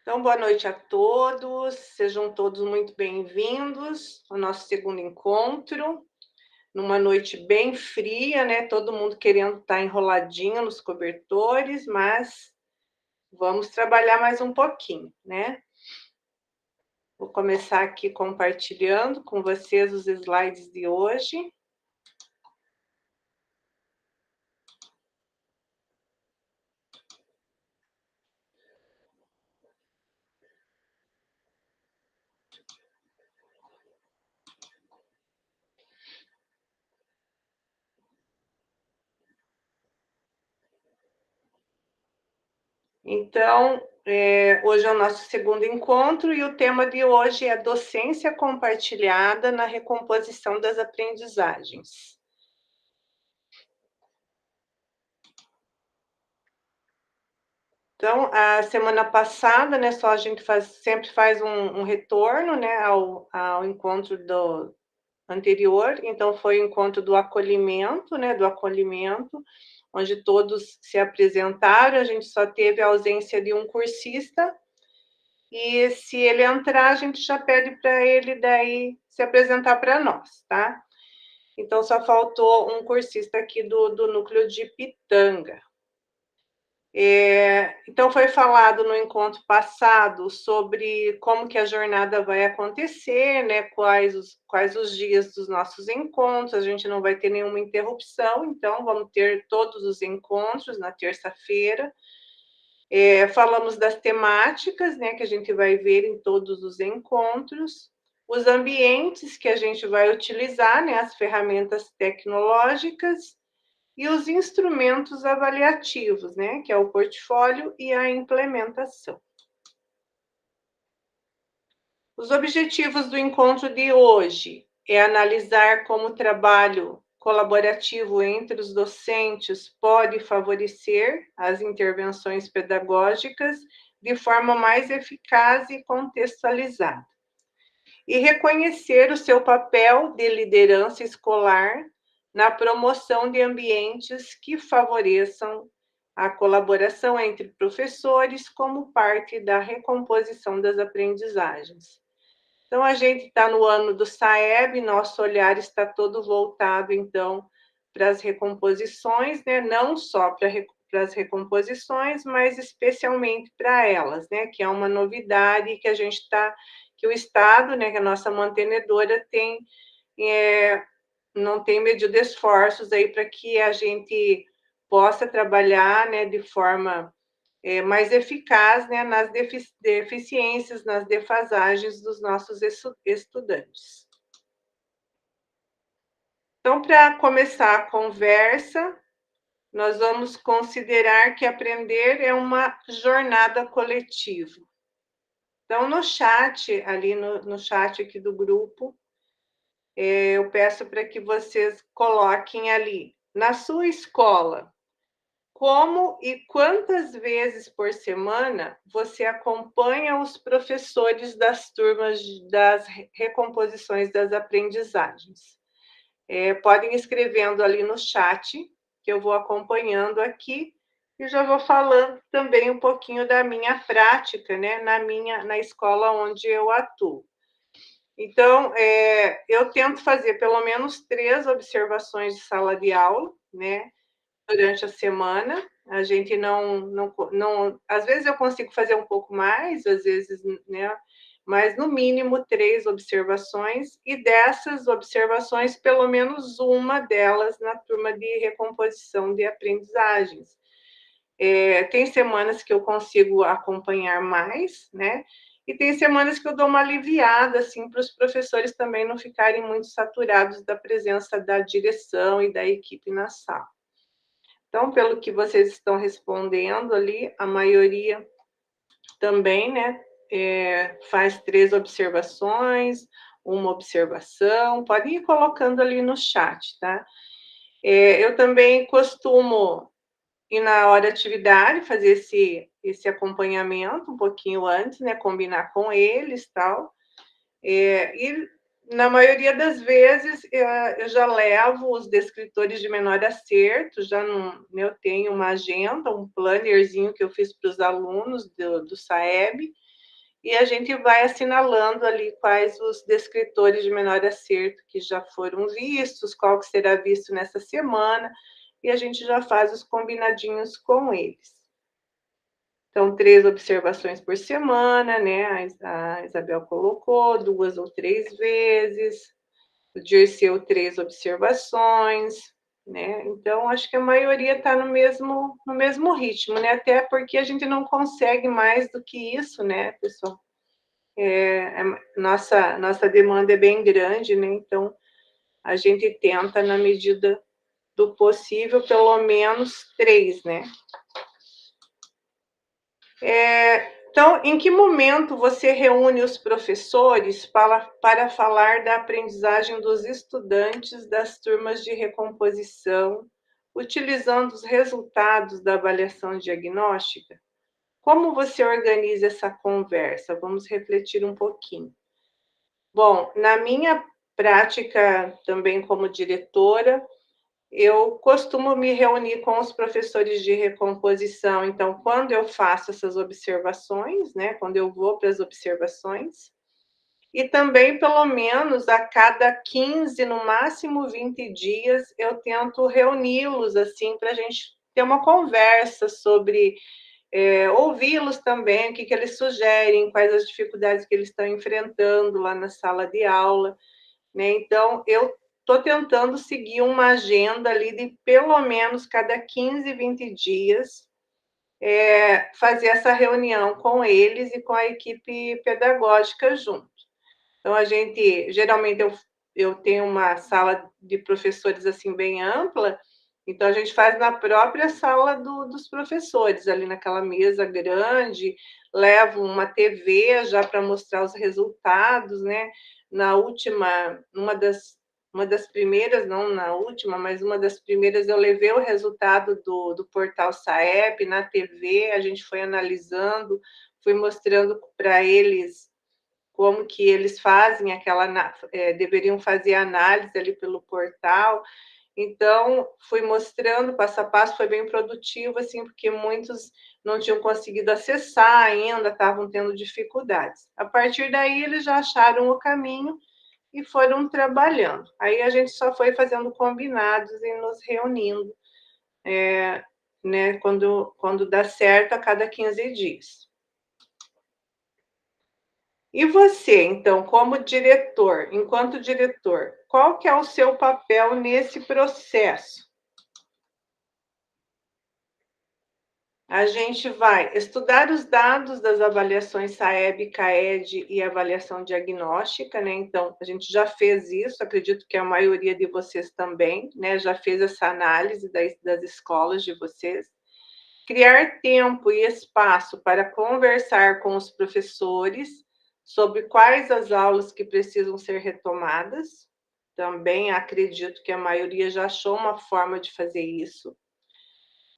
Então, boa noite a todos, sejam todos muito bem-vindos ao nosso segundo encontro, numa noite bem fria, né? Todo mundo querendo estar enroladinho nos cobertores, mas vamos trabalhar mais um pouquinho, né? Vou começar aqui compartilhando com vocês os slides de hoje. Então, hoje é o nosso segundo encontro e o tema de hoje é docência compartilhada na recomposição das aprendizagens. Então, a semana passada, né, só a gente sempre faz um retorno, né, ao encontro do anterior. Então, foi o encontro do acolhimento, né, onde todos se apresentaram. A gente só teve a ausência de um cursista, e se ele entrar, a gente já pede para ele daí se apresentar para nós, tá? Então, só faltou um cursista aqui do núcleo de Pitanga. Então, foi falado no encontro passado sobre como que a jornada vai acontecer, né? Quais os dias dos nossos encontros. A gente não vai ter nenhuma interrupção, então vamos ter todos os encontros na terça-feira. Falamos das temáticas, né, que a gente vai ver em todos os encontros, os ambientes que a gente vai utilizar, né, as ferramentas tecnológicas, e os instrumentos avaliativos, né, que é o portfólio e a implementação. Os objetivos do encontro de hoje é analisar como o trabalho colaborativo entre os docentes pode favorecer as intervenções pedagógicas de forma mais eficaz e contextualizada, e reconhecer o seu papel de liderança escolar na promoção de ambientes que favoreçam a colaboração entre professores como parte da recomposição das aprendizagens. Então, a gente está no ano do SAEB, nosso olhar está todo voltado, então, para as recomposições, né? Não só para as recomposições, mas especialmente para elas, né? Que é uma novidade que a gente está, que o Estado, né, que a nossa mantenedora tem, não tem medido esforços aí para que a gente possa trabalhar, né, de forma mais eficaz, né, nas deficiências, nas defasagens dos nossos estudantes. Então, para começar a conversa, nós vamos considerar que aprender é uma jornada coletiva. Então, no chat, ali no chat aqui do grupo, eu peço para que vocês coloquem ali, na sua escola, como e quantas vezes por semana você acompanha os professores das turmas das recomposições das aprendizagens? Podem ir escrevendo ali no chat, que eu vou acompanhando aqui, e já vou falando também um pouquinho da minha prática, né, na escola onde eu atuo. Então, eu tento fazer pelo menos 3 observações de sala de aula, né, durante a semana. A gente não às vezes eu consigo fazer um pouco mais, às vezes, né, mas no mínimo 3 observações, e dessas observações, pelo menos uma delas na turma de recomposição de aprendizagens. Tem semanas que eu consigo acompanhar mais, né, e tem semanas que eu dou uma aliviada, assim, para os professores também não ficarem muito saturados da presença da direção e da equipe na sala. Então, pelo que vocês estão respondendo ali, a maioria também, né, faz 3 observações, uma observação, pode ir colocando ali no chat, tá? Eu também costumo ir na hora da atividade, fazer esse acompanhamento um pouquinho antes, né, combinar com eles, tal. E na maioria das vezes, eu já levo os descritores de menor acerto, já não, eu tenho uma agenda, um plannerzinho que eu fiz para os alunos do SAEB, e a gente vai assinalando ali quais os descritores de menor acerto que já foram vistos, qual que será visto nessa semana, e a gente já faz os combinadinhos com eles. Então, 3 observações por semana, né? A Isabel colocou 2 ou 3 vezes, o Dirceu 3 observações, né? Então, acho que a maioria está no mesmo ritmo, né? Até porque a gente não consegue mais do que isso, né, pessoal? Nossa demanda é bem grande, né? Então, a gente tenta, na medida do possível, pelo menos 3, né? Então, em que momento você reúne os professores para falar da aprendizagem dos estudantes das turmas de recomposição, utilizando os resultados da avaliação diagnóstica? Como você organiza essa conversa? Vamos refletir um pouquinho. Bom, na minha prática também como diretora, eu costumo me reunir com os professores de recomposição, então, quando eu faço essas observações, né, quando eu vou para as observações, e também, pelo menos, a cada 15, no máximo 20 dias, eu tento reuni-los, assim, para a gente ter uma conversa sobre, ouvi-los também, o que eles sugerem, quais as dificuldades que eles estão enfrentando lá na sala de aula, né? Então, eu estou tentando seguir uma agenda ali de pelo menos cada 15, 20 dias, fazer essa reunião com eles e com a equipe pedagógica junto. Então, geralmente, eu tenho uma sala de professores assim bem ampla, então a gente faz na própria sala dos professores, ali naquela mesa grande, levo uma TV já para mostrar os resultados, né? Na última, uma das primeiras, não na última, mas uma das primeiras, eu levei o resultado do portal SAEP na TV, a gente foi analisando, fui mostrando para eles como que eles fazem deveriam fazer análise ali pelo portal. Então, fui mostrando passo a passo, foi bem produtivo, assim, porque muitos não tinham conseguido acessar ainda, estavam tendo dificuldades. A partir daí, eles já acharam o caminho e foram trabalhando. Aí a gente só foi fazendo combinados e nos reunindo, né, quando dá certo, a cada 15 dias. E você, então, como diretor, enquanto diretor, qual que é o seu papel nesse processo? A gente vai estudar os dados das avaliações SAEB, CAED e avaliação diagnóstica, né? Então, a gente já fez isso, acredito que a maioria de vocês também, né? Já fez essa análise das escolas de vocês. Criar tempo e espaço para conversar com os professores sobre quais as aulas que precisam ser retomadas. Também acredito que a maioria já achou uma forma de fazer isso.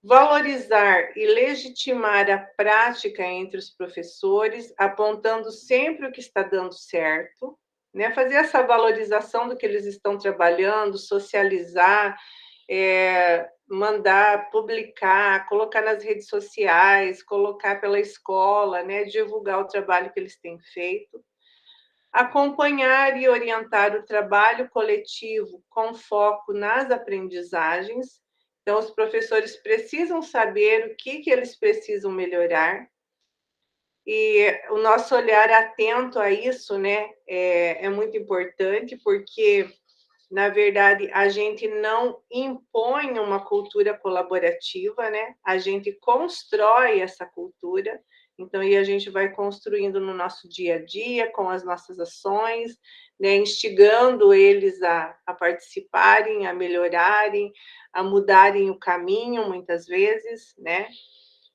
Valorizar e legitimar a prática entre os professores, apontando sempre o que está dando certo, né? Fazer essa valorização do que eles estão trabalhando, socializar, mandar publicar, colocar nas redes sociais, colocar pela escola, né? Divulgar o trabalho que eles têm feito. Acompanhar e orientar o trabalho coletivo com foco nas aprendizagens. Então, os professores precisam saber o que eles precisam melhorar. E o nosso olhar atento a isso, né, é muito importante, porque, na verdade, a gente não impõe uma cultura colaborativa, né? A gente constrói essa cultura. Então, e a gente vai construindo no nosso dia a dia, com as nossas ações, né? Instigando eles a participarem, a melhorarem, a mudarem o caminho, muitas vezes, né?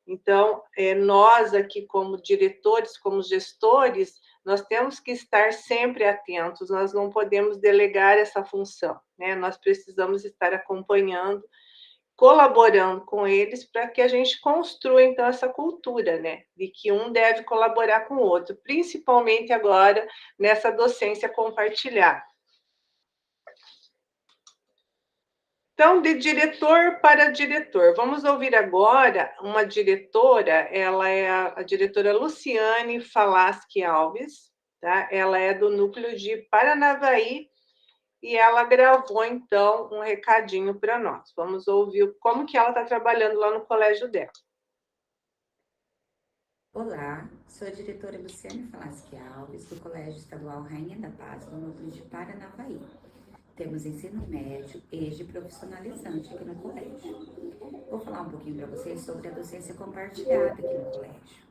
Então, nós aqui, como diretores, como gestores, nós temos que estar sempre atentos, nós não podemos delegar essa função, né? Nós precisamos estar acompanhando, colaborando com eles para que a gente construa, então, essa cultura, né? De que um deve colaborar com o outro, principalmente agora nessa docência compartilhada. Então, de diretor para diretor. Vamos ouvir agora uma diretora, ela é a diretora Luciane Falaschi Alves, tá? Ela é do núcleo de Paranavaí e ela gravou, então, um recadinho para nós. Vamos ouvir como que ela está trabalhando lá no colégio dela. Olá, sou a diretora Luciane Falaschi Alves, do Colégio Estadual Rainha da Paz, do núcleo de Paranavaí. Temos ensino médio e de profissionalizante aqui no colégio. Vou falar um pouquinho para vocês sobre a docência compartilhada aqui no colégio.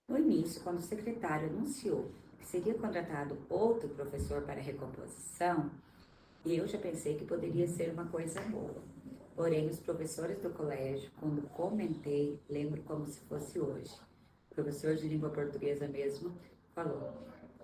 No início, quando o secretário anunciou que seria contratado outro professor para recomposição, eu já pensei que poderia ser uma coisa boa. Porém, os professores do colégio, quando comentei, lembro como se fosse hoje. O professor de língua portuguesa mesmo falou: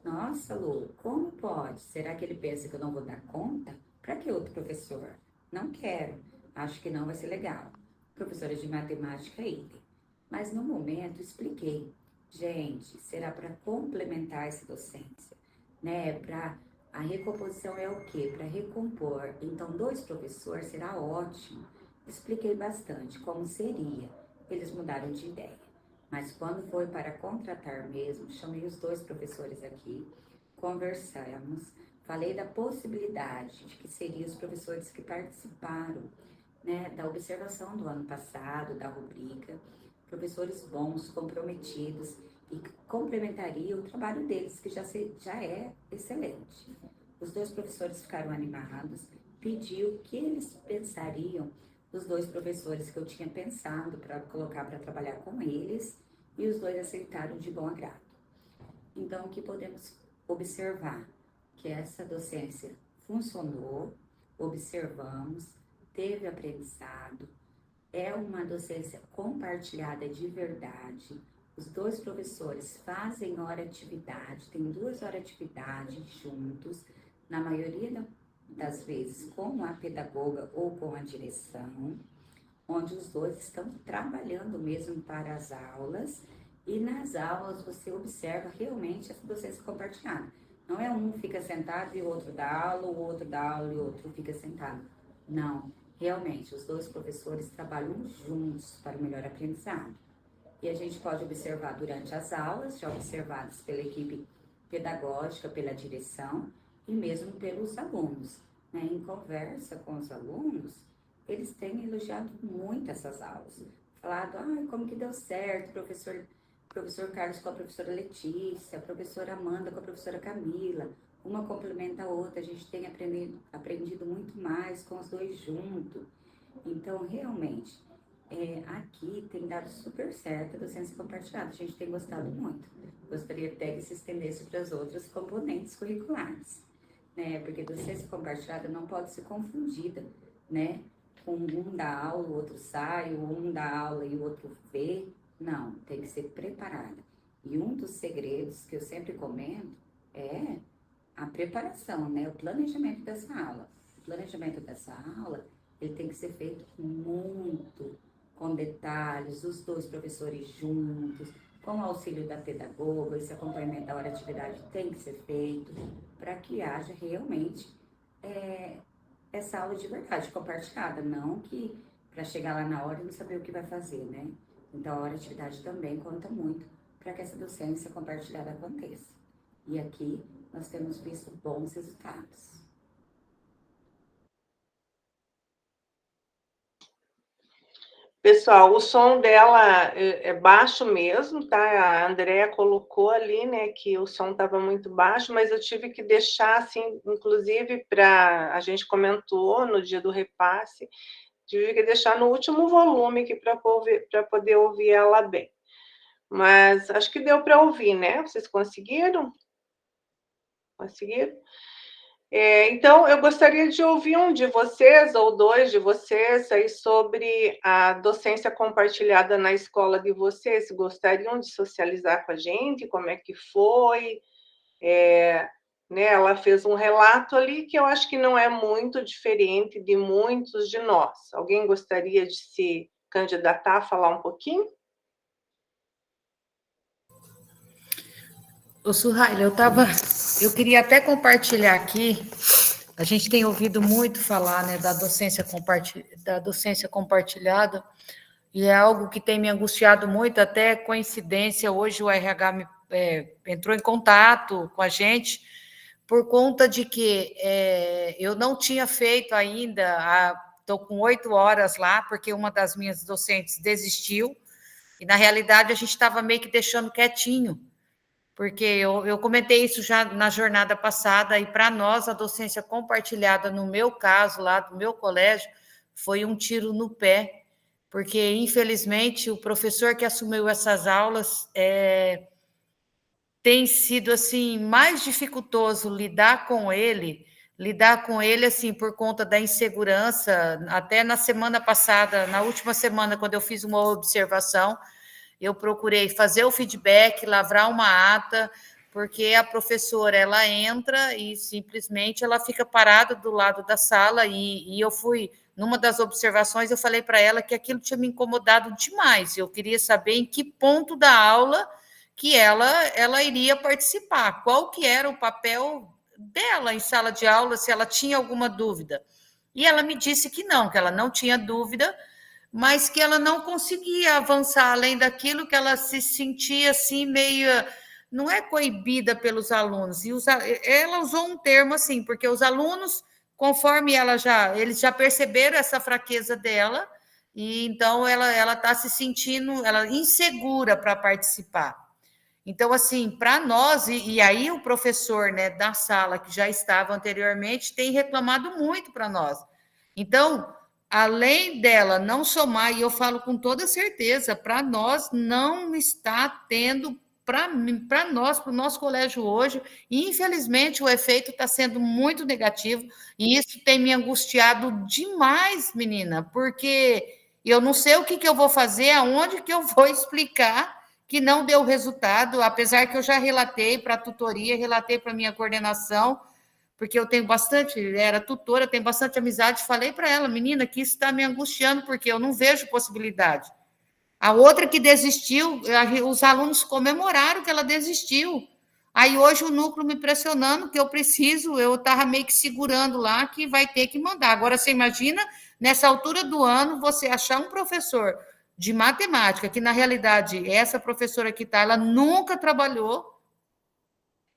Nossa, Lu, como pode? Será que ele pensa que eu não vou dar conta? Para que outro professor? Não quero. Acho que não vai ser legal. Professora de matemática, idem. Mas no momento expliquei. Gente, será para complementar essa docência, né? A recomposição é o quê? Para recompor. Então, 2 professores será ótimo. Expliquei bastante como seria. Eles mudaram de ideia. Mas quando foi para contratar mesmo, chamei os 2 professores aqui, conversamos, falei da possibilidade de que seriam os professores que participaram, né, da observação do ano passado, da rubrica, professores bons, comprometidos e que complementariam o trabalho deles, que já é excelente. Os 2 professores ficaram animados, pediu o que eles pensariam dos 2 professores que eu tinha pensado para colocar para trabalhar com eles, e os 2 aceitaram de bom agrado. Então, o que podemos observar? Que essa docência funcionou, observamos, teve aprendizado, é uma docência compartilhada de verdade. Os 2 professores fazem hora-atividade, tem 2 hora-atividade juntos, na maioria das vezes com a pedagoga ou com a direção, onde os 2 estão trabalhando mesmo para as aulas, e nas aulas você observa realmente essa docência compartilhada. Não é um fica sentado e o outro dá aula, o outro dá aula e o outro fica sentado. Não, realmente os 2 professores trabalham juntos para o melhor aprendizado. E a gente pode observar durante as aulas, já observadas pela equipe pedagógica, pela direção e mesmo pelos alunos, né? Em conversa com os alunos, eles têm elogiado muito essas aulas, falado, como que deu certo, professor Carlos com a professora Letícia, a professora Amanda com a professora Camila, uma complementa a outra, a gente tem aprendido muito mais com os 2 juntos. Então, realmente, aqui tem dado super certo a docência compartilhada, a gente tem gostado muito. Gostaria até que se estendesse para as outras componentes curriculares, né? Porque docência compartilhada não pode ser confundida, né? Com um dá aula, o outro sai, ou um dá aula e o outro vê. Não, tem que ser preparada. E um dos segredos que eu sempre comento é a preparação, né? O planejamento dessa aula. O planejamento dessa aula, ele tem que ser feito muito, com detalhes, os 2 professores juntos, com o auxílio da pedagoga, esse acompanhamento da hora-atividade tem que ser feito, para que haja realmente essa aula de verdade compartilhada, não que para chegar lá na hora e não saber o que vai fazer, né? Então, a hora-atividade também conta muito para que essa docência compartilhada aconteça. E aqui nós temos visto bons resultados. Pessoal, o som dela é baixo mesmo, tá? A Andrea colocou ali, né, que o som estava muito baixo, mas eu tive que deixar, assim, inclusive, a gente comentou no dia do repasse, tive que deixar no último volume aqui para poder ouvir ela bem. Mas acho que deu para ouvir, né? Vocês conseguiram? Conseguiram? Então, eu gostaria de ouvir um de vocês, ou 2 de vocês, aí sobre a docência compartilhada na escola de vocês. Gostariam de socializar com a gente? Como é que foi? Né, ela fez um relato ali que eu acho que não é muito diferente de muitos de nós. Alguém gostaria de se candidatar a falar um pouquinho? Ô, Suhaila, eu queria até compartilhar aqui A gente tem ouvido muito falar, né, da docência compartilhada, e é algo que tem me angustiado muito, até coincidência, hoje o RH entrou em contato com a gente, por conta de que eu não tinha feito ainda, estou com 8 horas lá, porque uma das minhas docentes desistiu, e na realidade a gente estava meio que deixando quietinho, porque eu comentei isso já na jornada passada, e para nós a docência compartilhada, no meu caso, lá do meu colégio, foi um tiro no pé, porque infelizmente o professor que assumiu essas aulas tem sido assim mais dificultoso lidar com ele assim por conta da insegurança. Até na semana passada, na última semana, quando eu fiz uma observação, eu procurei fazer o feedback, lavrar uma ata, porque a professora ela entra e simplesmente ela fica parada do lado da sala, e eu fui numa das observações, eu falei para ela que aquilo tinha me incomodado demais. Eu queria saber em que ponto da aula que ela iria participar, qual que era o papel dela em sala de aula, se ela tinha alguma dúvida. E ela me disse que ela não tinha dúvida, mas que ela não conseguia avançar além daquilo, que ela se sentia assim meio, não é coibida pelos alunos. Ela usou um termo assim, porque os alunos, conforme eles já perceberam essa fraqueza dela, e então ela está se sentindo insegura para participar. Então, assim, para nós, e aí o professor, né, da sala que já estava anteriormente tem reclamado muito para nós. Então, além dela não somar, e eu falo com toda certeza, para nós não está tendo, para nós, para o nosso colégio hoje, e infelizmente o efeito está sendo muito negativo, e isso tem me angustiado demais, menina, porque eu não sei o que eu vou fazer, aonde que eu vou explicar que não deu resultado, apesar que eu já relatei para a tutoria, relatei para a minha coordenação, porque eu tenho bastante, era tutora, tenho bastante amizade, falei para ela, menina, que isso está me angustiando, porque eu não vejo possibilidade. A outra que desistiu, os alunos comemoraram que ela desistiu. Aí hoje o núcleo me pressionando que eu estava meio que segurando lá que vai ter que mandar. Agora você imagina, nessa altura do ano, você achar um professor de matemática, que na realidade essa professora que está, ela nunca trabalhou,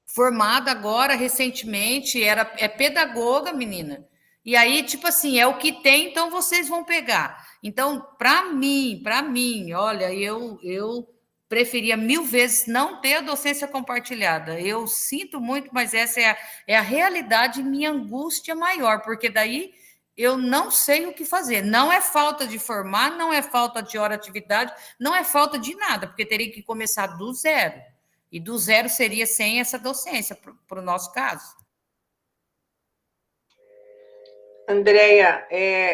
formada agora recentemente, é pedagoga, menina. E aí, tipo assim, é o que tem, então vocês vão pegar. Então, para mim, olha, eu preferia 1000 vezes não ter a docência compartilhada. Eu sinto muito, mas essa é a realidade, minha angústia maior, porque daí eu não sei o que fazer. Não é falta de formar, não é falta de hora de atividade, não é falta de nada, porque teria que começar do zero. E do zero seria sem essa docência, para o nosso caso. Andréia,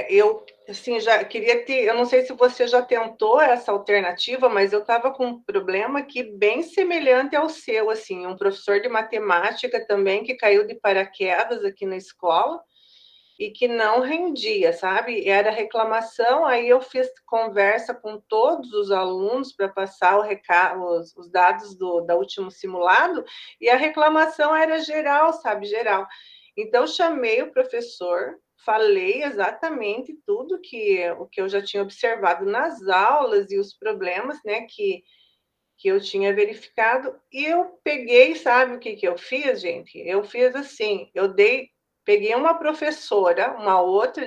eu assim, já queria ter, eu não sei se você já tentou essa alternativa, mas eu estava com um problema aqui bem semelhante ao seu, assim, um professor de matemática também que caiu de paraquedas aqui na escola e que não rendia, sabe? Era reclamação, aí eu fiz conversa com todos os alunos para passar os dados da último simulado, e a reclamação era geral, sabe? Geral. Então, chamei o professor, falei exatamente tudo o que eu já tinha observado nas aulas e os problemas, né, que eu tinha verificado, e eu peguei, sabe o que eu fiz, gente? Eu fiz assim, peguei uma professora,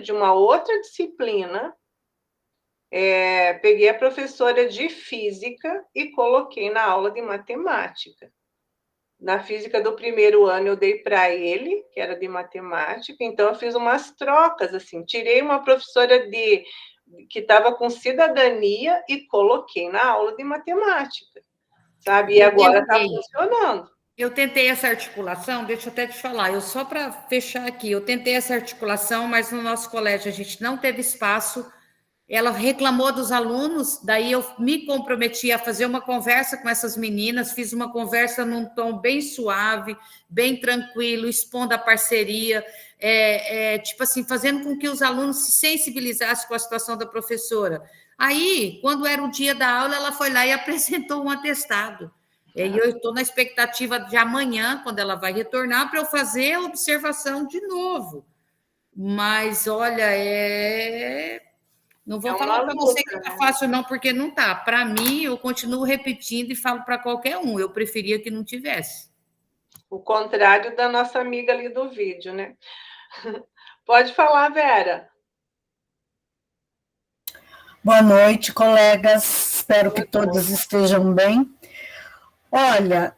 de uma outra disciplina, peguei a professora de física e coloquei na aula de matemática. Na física do primeiro ano eu dei para ele, que era de matemática, então eu fiz umas trocas, assim, tirei uma professora que estava com cidadania e coloquei na aula de matemática, sabe? E agora está funcionando. Eu tentei essa articulação, deixa eu até te falar, só para fechar aqui, eu tentei essa articulação, mas no nosso colégio a gente não teve espaço. Ela reclamou dos alunos, daí eu me comprometi a fazer uma conversa com essas meninas, fiz uma conversa num tom bem suave, bem tranquilo, expondo a parceria, tipo assim, fazendo com que os alunos se sensibilizassem com a situação da professora. Aí, quando era o dia da aula, ela foi lá e apresentou um atestado. E eu estou na expectativa de amanhã, quando ela vai retornar, para eu fazer a observação de novo. Mas, olha, não vou É falar uma para você que luta, está né? fácil, não, porque não está. Para mim, eu continuo repetindo e falo para qualquer um. Eu preferia que não tivesse. O contrário da nossa amiga ali do vídeo, né? Pode falar, Vera. Boa noite, colegas. Espero que todos estejam bem. Olha,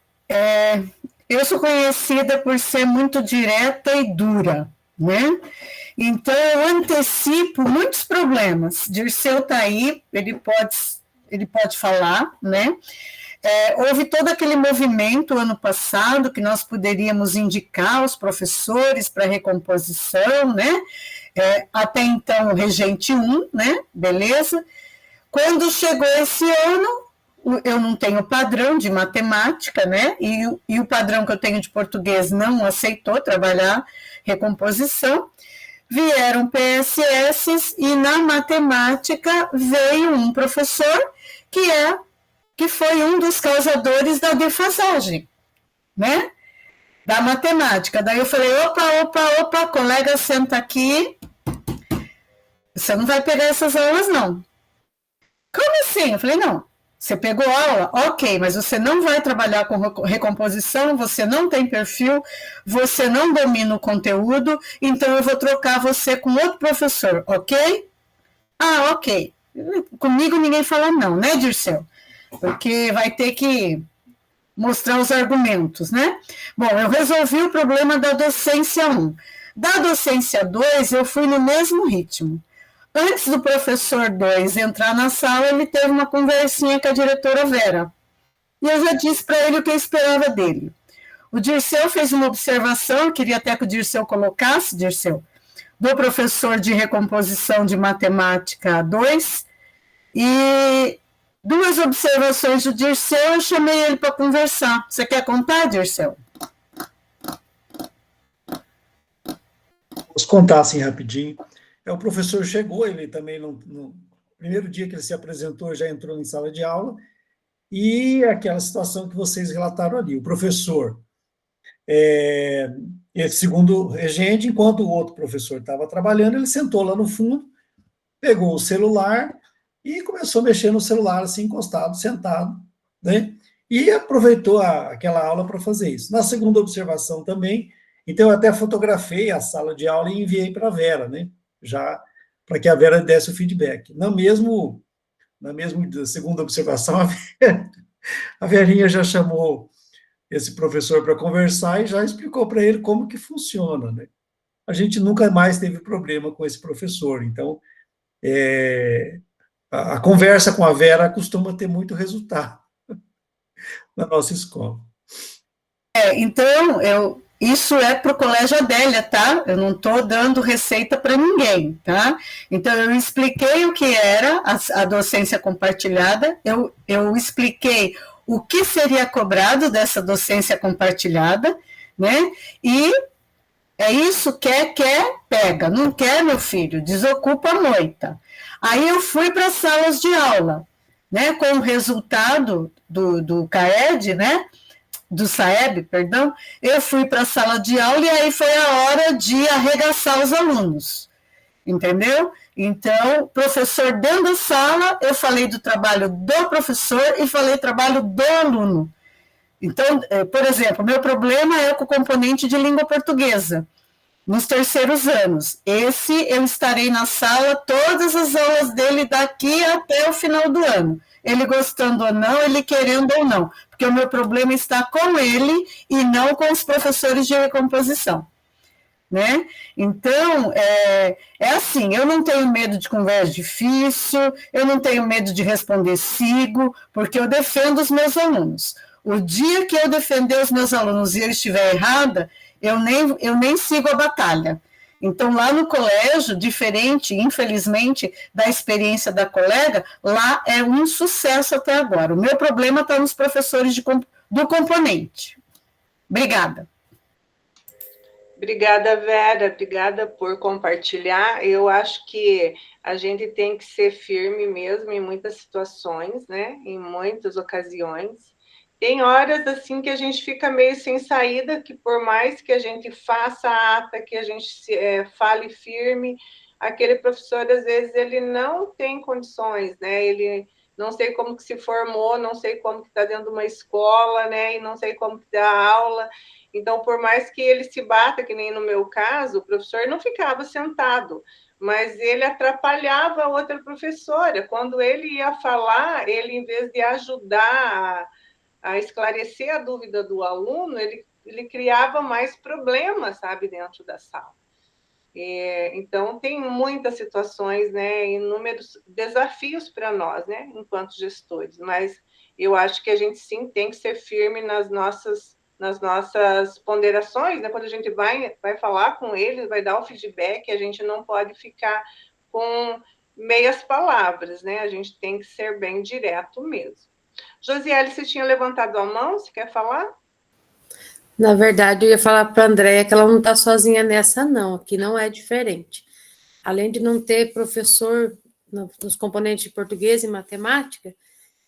eu sou conhecida por ser muito direta e dura, né? Então, eu antecipo muitos problemas. Dirceu está aí, ele pode falar, né? Houve todo aquele movimento ano passado que nós poderíamos indicar os professores para recomposição, né? Até então, regente 1, né? Beleza. Quando chegou esse ano, eu não tenho padrão de matemática, né? E o padrão que eu tenho de português não aceitou trabalhar recomposição. Vieram PSS e na matemática veio um professor que foi um dos causadores da defasagem, né? Da matemática. Daí eu falei, opa, colega, senta aqui, você não vai pegar essas aulas, não. Como assim? Eu falei, não, você pegou aula? Ok, mas você não vai trabalhar com recomposição, você não tem perfil, você não domina o conteúdo, então eu vou trocar você com outro professor, ok? Ah, ok. Comigo ninguém fala não, né, Dirceu? Porque vai ter que mostrar os argumentos, né? Bom, eu resolvi o problema da docência 1. Da docência 2, eu fui no mesmo ritmo. Antes do professor 2 entrar na sala, ele teve uma conversinha com a diretora Vera. E eu já disse para ele o que eu esperava dele. O Dirceu fez uma observação, queria até que o Dirceu colocasse, Dirceu, do professor de recomposição de matemática 2, e duas observações do Dirceu, eu chamei ele para conversar. Você quer contar, Dirceu? Posso contar assim rapidinho. O professor chegou, ele também no primeiro dia que ele se apresentou já entrou em sala de aula, e aquela situação que vocês relataram ali. O professor, segundo o regente, enquanto o outro professor estava trabalhando, ele sentou lá no fundo, pegou o celular e começou a mexer no celular, assim, encostado, sentado, né? E aproveitou aquela aula para fazer isso. Na segunda observação também, então eu até fotografei a sala de aula e enviei para a Vera, né? Já para que a Vera desse o feedback. Na mesma segunda observação, a Verinha já chamou esse professor para conversar e já explicou para ele como que funciona, né? A gente nunca mais teve problema com esse professor, então a conversa com a Vera costuma ter muito resultado na nossa escola. Então, isso é para o Colégio Adélia, tá? Eu não estou dando receita para ninguém, tá? Então, eu expliquei o que era a docência compartilhada, eu expliquei o que seria cobrado dessa docência compartilhada, né? E é isso, quer, pega. Não quer, meu filho, desocupa a moita. Aí eu fui para as salas de aula, né? Com o resultado do CAED, né? Do SAEB, perdão, eu fui para a sala de aula e aí foi a hora de arregaçar os alunos, entendeu? Então, professor dentro da sala, eu falei do trabalho do professor e falei do trabalho do aluno. Então, por exemplo, meu problema é com o componente de língua portuguesa, nos terceiros anos. Esse eu estarei na sala, todas as aulas dele daqui até o final do ano. Ele gostando ou não, ele querendo ou não. Porque o meu problema está com ele e não com os professores de recomposição. Né? Então, assim, eu não tenho medo de conversa difícil, eu não tenho medo de responder sigo, porque eu defendo os meus alunos. O dia que eu defender os meus alunos e eu estiver errada, eu nem sigo a batalha. Então, lá no colégio, diferente, infelizmente, da experiência da colega, lá é um sucesso até agora. O meu problema está nos professores do componente. Obrigada. Obrigada, Vera. Obrigada por compartilhar. Eu acho que a gente tem que ser firme mesmo em muitas situações, né? Em muitas ocasiões. Tem horas assim que a gente fica meio sem saída, que por mais que a gente faça a ata, que a gente fale firme, aquele professor, às vezes, ele não tem condições, né? Ele não sei como que se formou, não sei como que está dentro de uma escola, né? E não sei como que dá aula. Então, por mais que ele se bata, que nem no meu caso, o professor não ficava sentado, mas ele atrapalhava a outra professora. Quando ele ia falar, ele, em vez de ajudar a esclarecer a dúvida do aluno, ele criava mais problemas, sabe, dentro da sala. Então, tem muitas situações, né, inúmeros desafios para nós, né, enquanto gestores, mas eu acho que a gente, sim, tem que ser firme nas nossas ponderações, né, quando a gente vai falar com eles, vai dar o feedback, a gente não pode ficar com meias palavras, né, a gente tem que ser bem direto mesmo. Josiele, você tinha levantado a mão, você quer falar? Na verdade, eu ia falar para a Andréia que ela não está sozinha nessa, não, aqui não é diferente. Além de não ter professor nos componentes de português e matemática,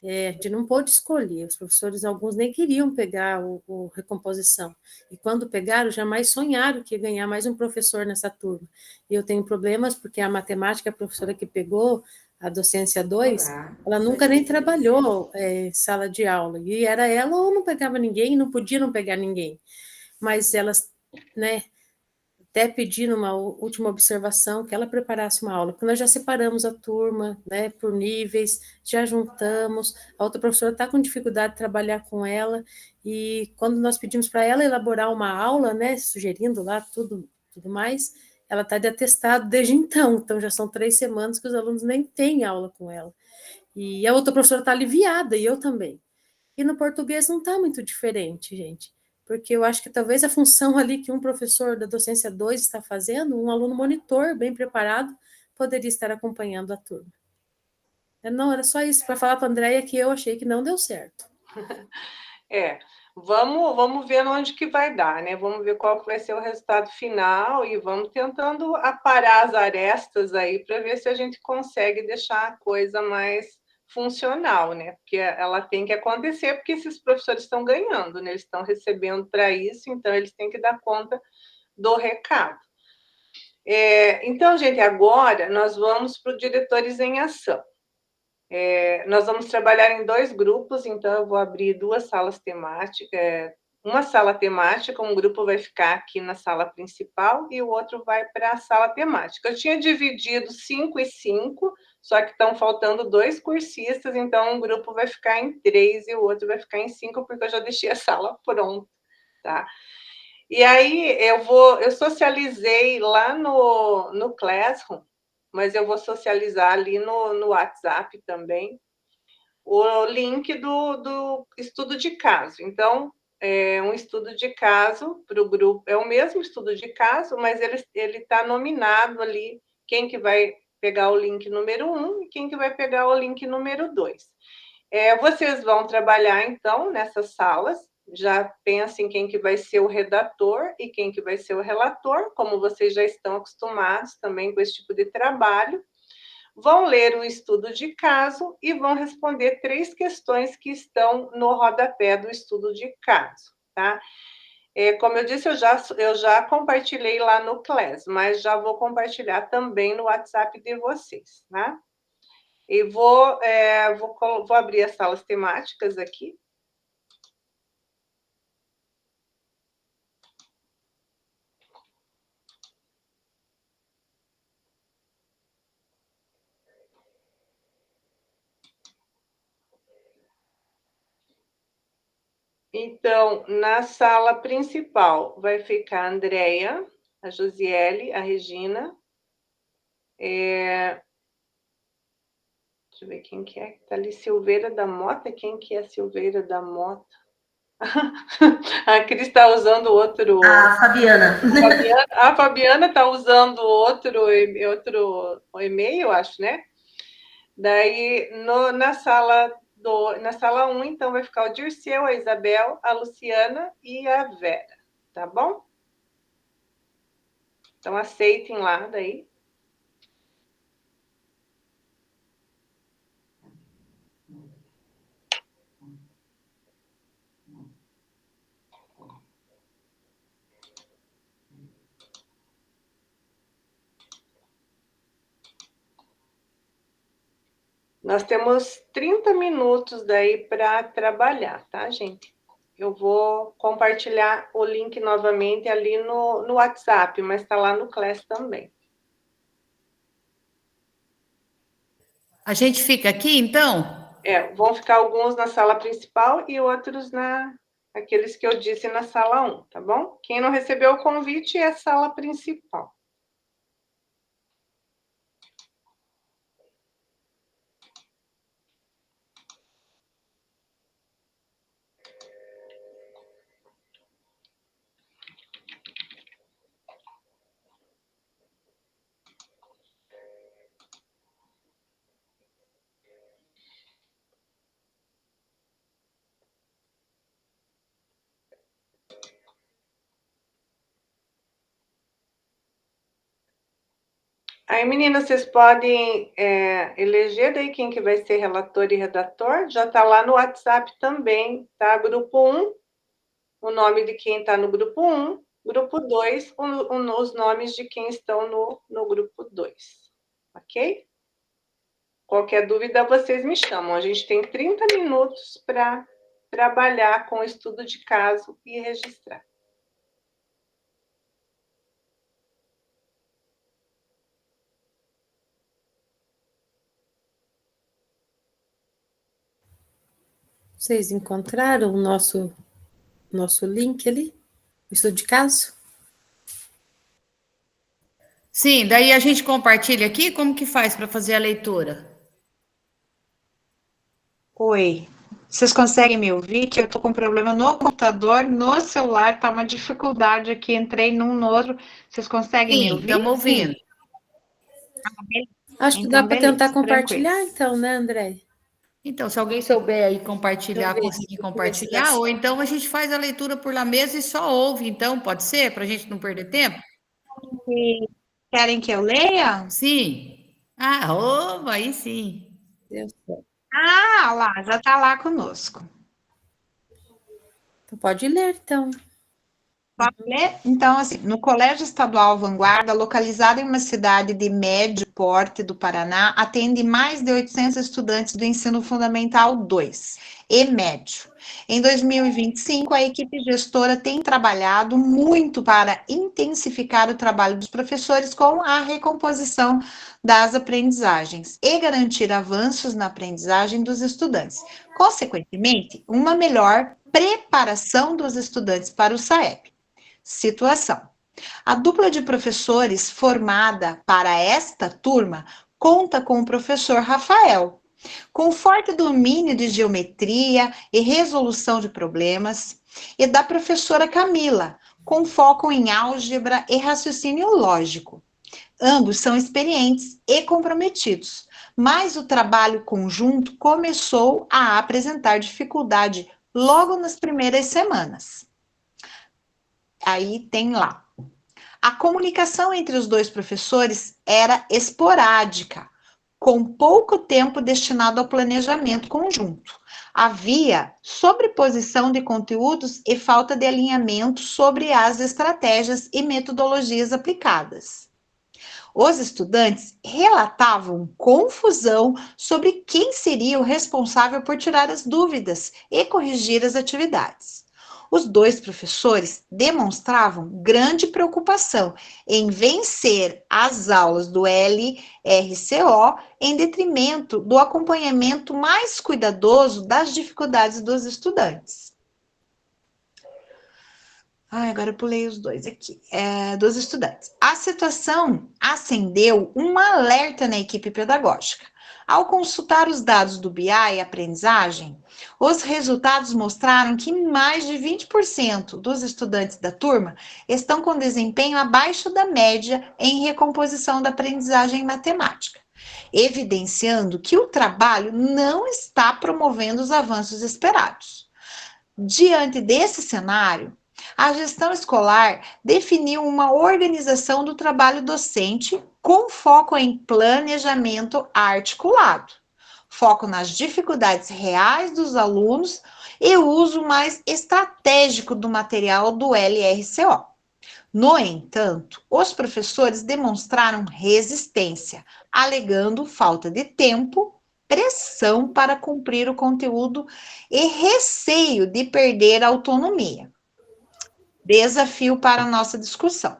a gente não pôde escolher, os professores, alguns nem queriam pegar o recomposição, e quando pegaram, jamais sonharam que ia ganhar mais um professor nessa turma, e eu tenho problemas porque a matemática, a professora que pegou, a docência 2, ela nunca nem trabalhou sala de aula, e era ela ou não pegava ninguém, não podia não pegar ninguém, mas elas, né, até pedi numa última observação que ela preparasse uma aula, porque nós já separamos a turma, né, por níveis, já juntamos, a outra professora está com dificuldade de trabalhar com ela, e quando nós pedimos para ela elaborar uma aula, né, sugerindo lá tudo mais, ela está de atestado desde então já são 3 semanas que os alunos nem têm aula com ela, e a outra professora está aliviada, e eu também. E no português não está muito diferente, gente, porque eu acho que talvez a função ali que um professor da docência 2 está fazendo, um aluno monitor bem preparado, poderia estar acompanhando a turma. Não, era só isso, para falar para a Andréia que eu achei que não deu certo. Vamos ver onde que vai dar, né? Vamos ver qual vai ser o resultado final e vamos tentando aparar as arestas aí para ver se a gente consegue deixar a coisa mais funcional, né? Porque ela tem que acontecer, porque esses professores estão ganhando, né? Eles estão recebendo para isso, então eles têm que dar conta do recado. Então, gente, agora nós vamos para o Diretores em Ação. Nós vamos trabalhar em 2 grupos, então eu vou abrir 2 salas temáticas, uma sala temática, um grupo vai ficar aqui na sala principal e o outro vai para a sala temática. Eu tinha dividido 5 e 5, só que estão faltando 2 cursistas, então um grupo vai ficar em 3 e o outro vai ficar em 5, porque eu já deixei a sala pronta, tá? E aí eu socializei lá no Classroom, mas eu vou socializar ali no WhatsApp também, o link do estudo de caso. Então, é um estudo de caso para o grupo, é o mesmo estudo de caso, mas ele está nominado ali quem que vai pegar o link número 1 e quem que vai pegar o link número 2. Vocês vão trabalhar, então, nessas salas, já pensem quem que vai ser o redator e quem que vai ser o relator, como vocês já estão acostumados também com esse tipo de trabalho. Vão ler o estudo de caso e vão responder 3 questões que estão no rodapé do estudo de caso, tá? Como eu disse, eu já compartilhei lá no Class, mas já vou compartilhar também no WhatsApp de vocês, tá? E vou abrir as salas temáticas aqui. Então, na sala principal vai ficar a Andréia, a Josiele, a Regina. Deixa eu ver quem que é. Está ali Silveira da Mota. Quem que é Silveira da Mota? A Cris está usando outro... A Fabiana. A Fabiana está usando outro e-mail, acho, né? Daí, na sala 1, então, vai ficar o Dirceu, a Isabel, a Luciana e a Vera, tá bom? Então, aceitem lá, daí. Nós temos 30 minutos daí para trabalhar, tá, gente? Eu vou compartilhar o link novamente ali no WhatsApp, mas está lá no Class também. A gente fica aqui, então? Vão ficar alguns na sala principal e outros aqueles que eu disse na sala 1, tá bom? Quem não recebeu o convite é a sala principal. Aí, meninas, vocês podem eleger daí quem que vai ser relator e redator. Já está lá no WhatsApp também, tá? Grupo 1, o nome de quem está no grupo 1. Grupo 2, os nomes de quem estão no grupo 2. Ok? Qualquer dúvida, vocês me chamam. A gente tem 30 minutos para trabalhar com o estudo de caso e registrar. Vocês encontraram o nosso link ali? O estudo de caso? Sim, daí a gente compartilha aqui, como que faz para fazer a leitura? Oi, vocês conseguem me ouvir? Que eu tô com problema no computador, no celular, tá uma dificuldade aqui, entrei num no outro. Vocês conseguem me Sim, ouvir? estamos ouvindo. Acho que Então, dá para beleza, tentar compartilhar, tranquilo. então, né, André? Então, se alguém souber aí compartilhar, Deixa eu ver conseguir se dá compartilhar, certo. ou então a gente faz a leitura por lá mesmo e só ouve, então, pode ser? Para a gente não perder tempo? Querem que eu leia? Sim. Ah, oba, aí sim. Deu certo. Ah, lá, já tá lá conosco. Então, pode ler, então. Pode ler? Então, assim, no Colégio Estadual Vanguarda, localizado em uma cidade de médio porte do Paraná, atende mais de 800 estudantes do ensino fundamental 2 e médio. Em 2025, a equipe gestora tem trabalhado muito para intensificar o trabalho dos professores com a recomposição das aprendizagens e garantir avanços na aprendizagem dos estudantes. Consequentemente, uma melhor preparação dos estudantes para o SAEP. Situação. A dupla de professores formada para esta turma conta com o professor Rafael, com forte domínio de geometria e resolução de problemas, e da professora Camila, com foco em álgebra e raciocínio lógico. Ambos são experientes e comprometidos, mas o trabalho conjunto começou a apresentar dificuldade logo nas primeiras semanas. Aí tem lá. A comunicação entre os dois professores era esporádica, com pouco tempo destinado ao planejamento conjunto. Havia sobreposição de conteúdos e falta de alinhamento sobre as estratégias e metodologias aplicadas. Os estudantes relatavam confusão sobre quem seria o responsável por tirar as dúvidas e corrigir as atividades. Os dois professores demonstravam grande preocupação em vencer as aulas do LRCO em detrimento do acompanhamento mais cuidadoso das dificuldades dos estudantes. Agora eu pulei os dois aqui, dos estudantes. A situação acendeu um alerta na equipe pedagógica. Ao consultar os dados do BI e aprendizagem, os resultados mostraram que mais de 20% dos estudantes da turma estão com desempenho abaixo da média em recomposição da aprendizagem em matemática, evidenciando que o trabalho não está promovendo os avanços esperados. Diante desse cenário, a gestão escolar definiu uma organização do trabalho docente com foco em planejamento articulado, foco nas dificuldades reais dos alunos e o uso mais estratégico do material do LRCO. No entanto, os professores demonstraram resistência, alegando falta de tempo pressão para cumprir o conteúdo e receio de perder a autonomia. Desafio para a nossa discussão.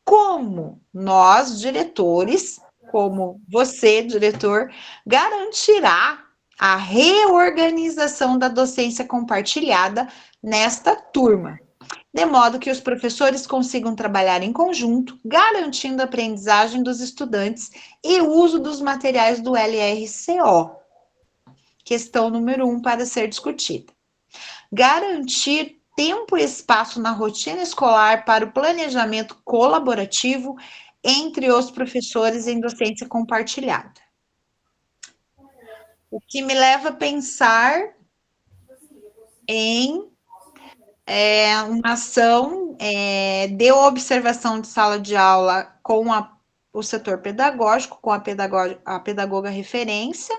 Como nós, diretores, como você, diretor, garantirá a reorganização da docência compartilhada nesta turma, de modo que os professores consigam trabalhar em conjunto, garantindo a aprendizagem dos estudantes e o uso dos materiais do LRCO. Questão número 1 para ser discutida. Garantir tempo e espaço na rotina escolar para o planejamento colaborativo entre os professores em docência compartilhada. O que me leva a pensar em uma ação de observação de sala de aula com o setor pedagógico, com a pedagoga referência,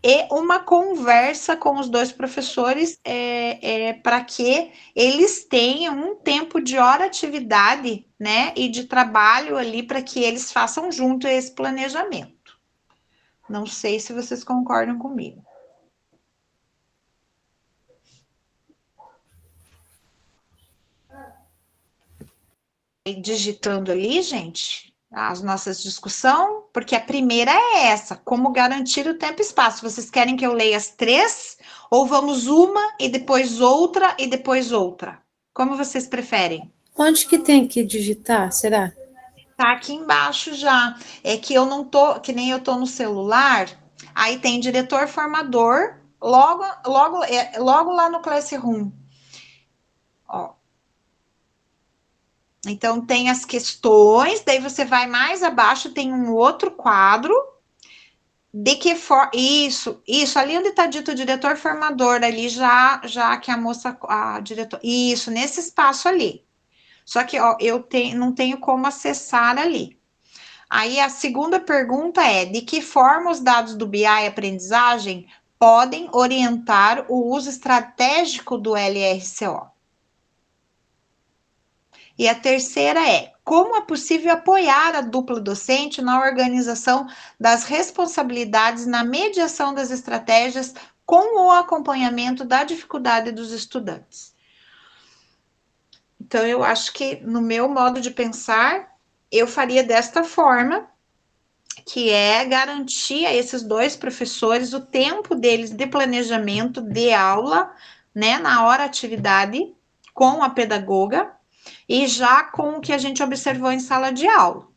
e uma conversa com os dois professores para que eles tenham um tempo de hora atividade, né, e de trabalho ali para que eles façam junto esse planejamento. Não sei se vocês concordam comigo. Digitando ali, gente, as nossas discussões, porque a primeira é essa, como garantir o tempo e espaço. Vocês querem que eu leia as 3? Ou vamos uma e depois outra e depois outra? Como vocês preferem? Onde que tem que digitar, será? Tá aqui embaixo já. É que eu não tô, que nem eu tô no celular, aí tem diretor formador, logo lá no Classroom. Ó. Então, tem as questões, daí você vai mais abaixo, tem um outro quadro, de que forma... Isso, ali onde está dito o diretor formador, ali já que a moça, a diretora... Isso, nesse espaço ali. Só que, ó, não tenho como acessar ali. Aí, a segunda pergunta é, de que forma os dados do BI aprendizagem podem orientar o uso estratégico do LRCO? E a terceira é, como é possível apoiar a dupla docente na organização das responsabilidades na mediação das estratégias com o acompanhamento da dificuldade dos estudantes? Então, eu acho que, no meu modo de pensar, eu faria desta forma, que é garantir a esses dois professores o tempo deles de planejamento de aula, né, na hora atividade, com a pedagoga, e já com o que a gente observou em sala de aula.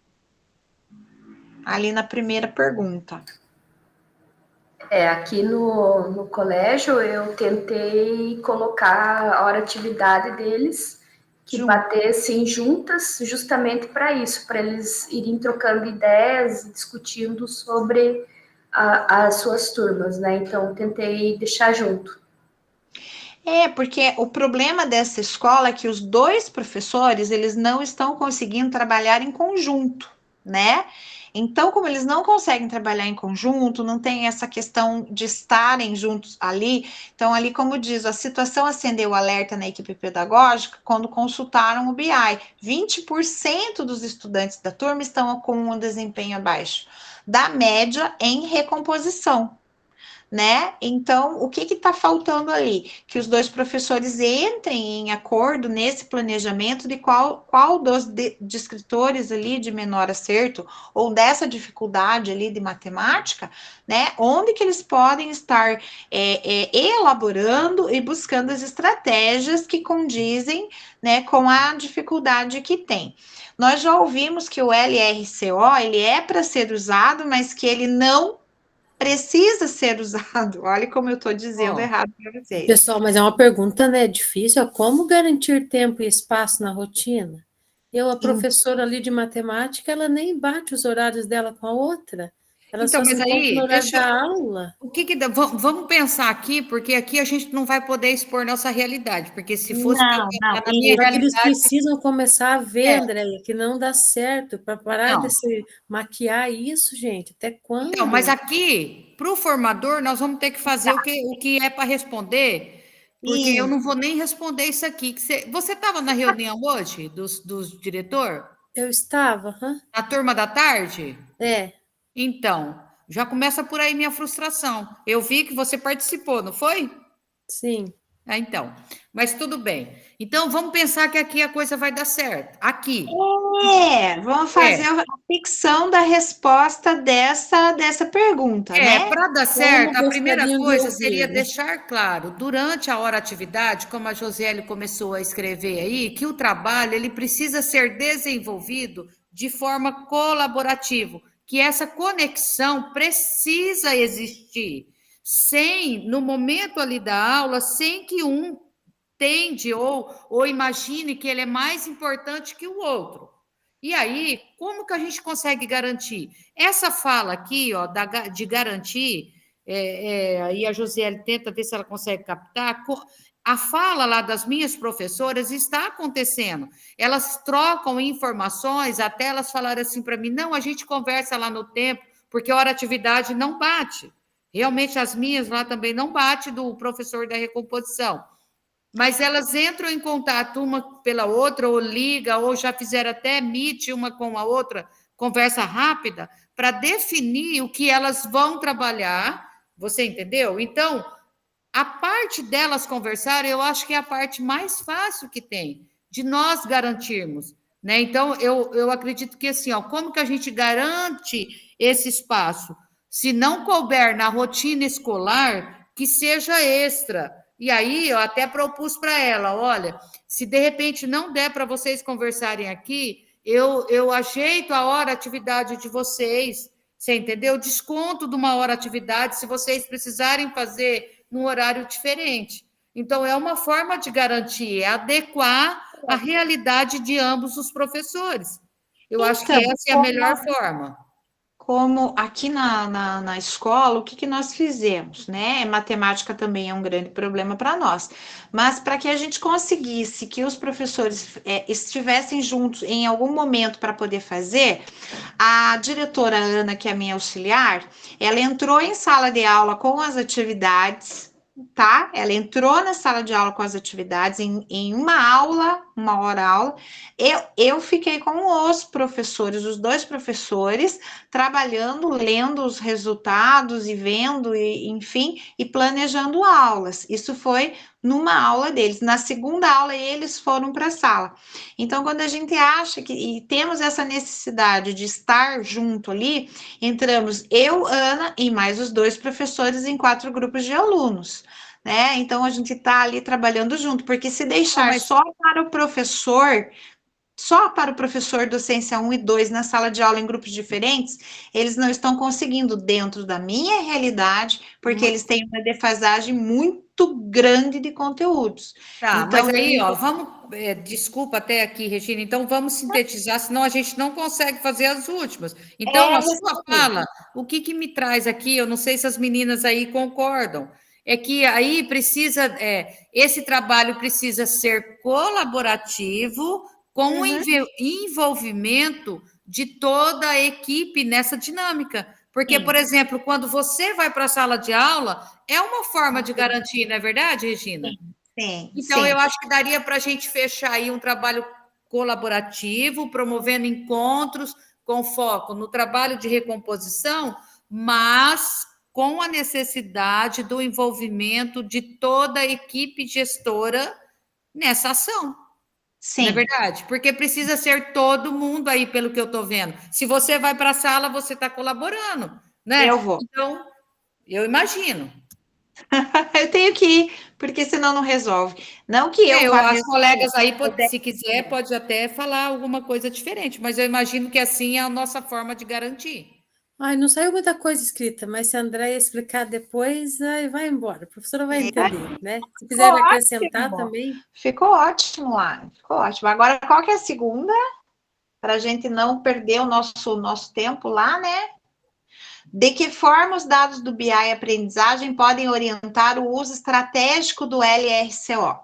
Ali na primeira pergunta. Aqui no colégio eu tentei colocar a hora atividade deles, que batessem juntas, justamente para isso, para eles irem trocando ideias, discutindo sobre as suas turmas, né? Então, tentei deixar junto. Porque o problema dessa escola é que os dois professores, eles não estão conseguindo trabalhar em conjunto, né? Então, como eles não conseguem trabalhar em conjunto, não tem essa questão de estarem juntos ali. Então, ali, como diz, a situação acendeu o alerta na equipe pedagógica quando consultaram o BI. 20% dos estudantes da turma estão com um desempenho abaixo da média em recomposição, né? Então, o que está faltando ali? Que os dois professores entrem em acordo nesse planejamento de qual dos descritores ali de menor acerto ou dessa dificuldade ali de matemática, né? Onde que eles podem estar elaborando e buscando as estratégias que condizem, né, com a dificuldade que tem. Nós já ouvimos que o LRCO, ele é para ser usado, mas que ele não precisa ser usado. Olha como eu estou dizendo errado para vocês. Pessoal, mas é uma pergunta, né, difícil. Como garantir tempo e espaço na rotina? A professora ali de matemática, ela nem bate os horários dela com a outra. Ela Então, só mas se aí, encontra no horário da aula. Vamos pensar aqui, porque aqui a gente não vai poder expor nossa realidade, porque se fosse Não, na minha Só que eles realidade... precisam começar a ver, Andréia, que não dá certo, para parar Não. de se maquiar isso, gente. Até quando? Então, mas aqui, para o formador, nós vamos ter que fazer o que é para responder, porque eu não vou nem responder isso aqui. Você estava na reunião hoje dos diretor? Eu estava, Na turma da tarde? É. Então, Já começa por aí minha frustração. Eu vi que você participou, não foi? Sim. Então, mas tudo bem. Então, vamos pensar que aqui a coisa vai dar certo. Aqui. Vamos fazer a ficção da resposta dessa pergunta, né? Para dar Como certo, a primeira gostariam de coisa ouvir, seria né? deixar claro, durante a hora atividade, como a Josiele começou a escrever aí, que o trabalho ele precisa ser desenvolvido de forma colaborativa, que essa conexão precisa existir, sem, no momento ali da aula, sem que um tende ou imagine que ele é mais importante que o outro. E aí, como que a gente consegue garantir? Essa fala aqui, ó, de garantir, aí a Josiele tenta ver se ela consegue captar, a fala lá das minhas professoras está acontecendo. Elas trocam informações até elas falarem assim para mim, não, a gente conversa lá no tempo, porque a hora atividade não bate. Realmente as minhas lá também não bate do professor da recomposição. Mas elas entram em contato uma pela outra, ou liga, ou já fizeram até meet uma com a outra, conversa rápida, para definir o que elas vão trabalhar. Você entendeu? Então, a parte delas conversarem, eu acho que é a parte mais fácil que tem, de nós garantirmos. Né? Então, eu acredito que assim, ó, como que a gente garante esse espaço? Se não couber na rotina escolar, que seja extra. E aí, eu até propus para ela: olha, se de repente não der para vocês conversarem aqui, eu ajeito a hora atividade de vocês. Você entendeu? Desconto de uma hora atividade se vocês precisarem fazer num horário diferente. Então, é uma forma de garantir, é adequar a realidade de ambos os professores. Eu acho que Então, essa é a melhor forma. como aqui na escola, o que nós fizemos, né? Matemática também é um grande problema para nós, mas para que a gente conseguisse que os professores estivessem juntos em algum momento para poder fazer, a diretora Ana, que é minha auxiliar, ela entrou em sala de aula com as atividades, tá? Ela entrou na sala de aula com as atividades em uma hora aula. Eu fiquei com os professores, os dois professores, trabalhando, lendo os resultados e vendo, enfim, e planejando aulas. Isso foi numa aula deles. Na segunda aula, eles foram para a sala. Então, quando a gente acha e temos essa necessidade de estar junto ali, entramos eu, Ana e mais os dois professores em 4 grupos de alunos. Né? Então, a gente está ali trabalhando junto, porque se deixar só para o professor docência 1 e 2 na sala de aula em grupos diferentes, eles não estão conseguindo dentro da minha realidade, porque eles têm uma defasagem muito grande de conteúdos. Tá, Então, mas aí, ó, vamos, desculpa até aqui, Regina, então vamos sintetizar, senão a gente não consegue fazer as últimas. Então, a sua fala, o que me traz aqui, eu não sei se as meninas aí concordam, é que aí precisa, esse trabalho precisa ser colaborativo com o envolvimento de toda a equipe nessa dinâmica. Porque, por exemplo, quando você vai para a sala de aula, é uma forma de garantir, não é verdade, Regina? Sim, Então, eu acho que daria para a gente fechar aí um trabalho colaborativo, promovendo encontros com foco no trabalho de recomposição, mas com a necessidade do envolvimento de toda a equipe gestora nessa ação. Não é verdade? Porque precisa ser todo mundo aí, pelo que eu estou vendo. Se você vai para a sala, você está colaborando, né? Eu vou. Então, eu imagino. Eu tenho que ir, porque senão não resolve. Não que eu vá As resolver. colegas aí, se quiser, pode até falar alguma coisa diferente, mas eu imagino que assim é a nossa forma de garantir. Ai, não saiu muita coisa escrita, mas se a Andréia explicar depois, aí vai embora. A professora vai entender, né? Se quiser acrescentar também. Ficou ótimo lá, ficou ótimo. Agora, qual que é a segunda? Para a gente não perder o nosso tempo lá, né? De que forma os dados do BI e aprendizagem podem orientar o uso estratégico do LRCO?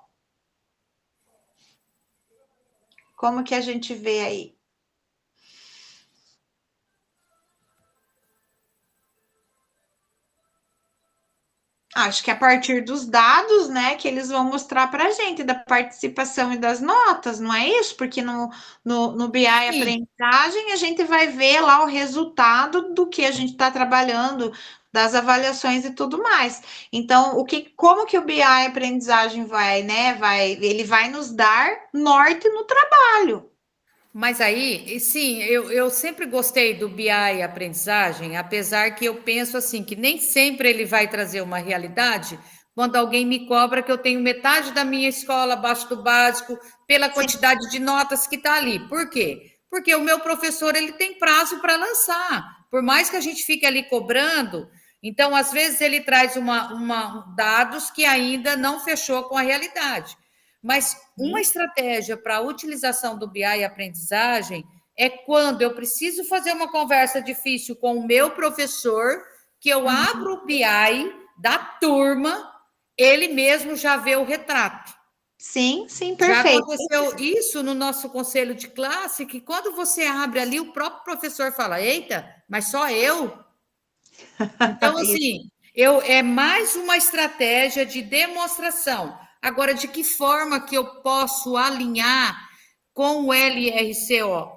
Como que a gente vê aí? Acho que a partir dos dados, né, que eles vão mostrar para a gente, da participação e das notas, não é isso? Porque no BI Aprendizagem, a gente vai ver lá o resultado do que a gente está trabalhando, das avaliações e tudo mais. Então, como que o BI Aprendizagem vai, né? Ele vai nos dar norte no trabalho. Mas aí, sim, eu sempre gostei do BI aprendizagem, apesar que eu penso assim, que nem sempre ele vai trazer uma realidade quando alguém me cobra que eu tenho metade da minha escola abaixo do básico pela quantidade de notas que está ali. Por quê? Porque o meu professor ele tem prazo para lançar. Por mais que a gente fique ali cobrando, então, às vezes, ele traz dados que ainda não fechou com a realidade. Mas uma estratégia para a utilização do BI e aprendizagem é quando eu preciso fazer uma conversa difícil com o meu professor, que eu abro o BI da turma, ele mesmo já vê o retrato. Sim, sim, Já perfeito. aconteceu isso no nosso conselho de classe, que quando você abre ali, o próprio professor fala, eita, mas só eu? Então, assim, é mais uma estratégia de demonstração. Agora, de que forma que eu posso alinhar com o LRCO?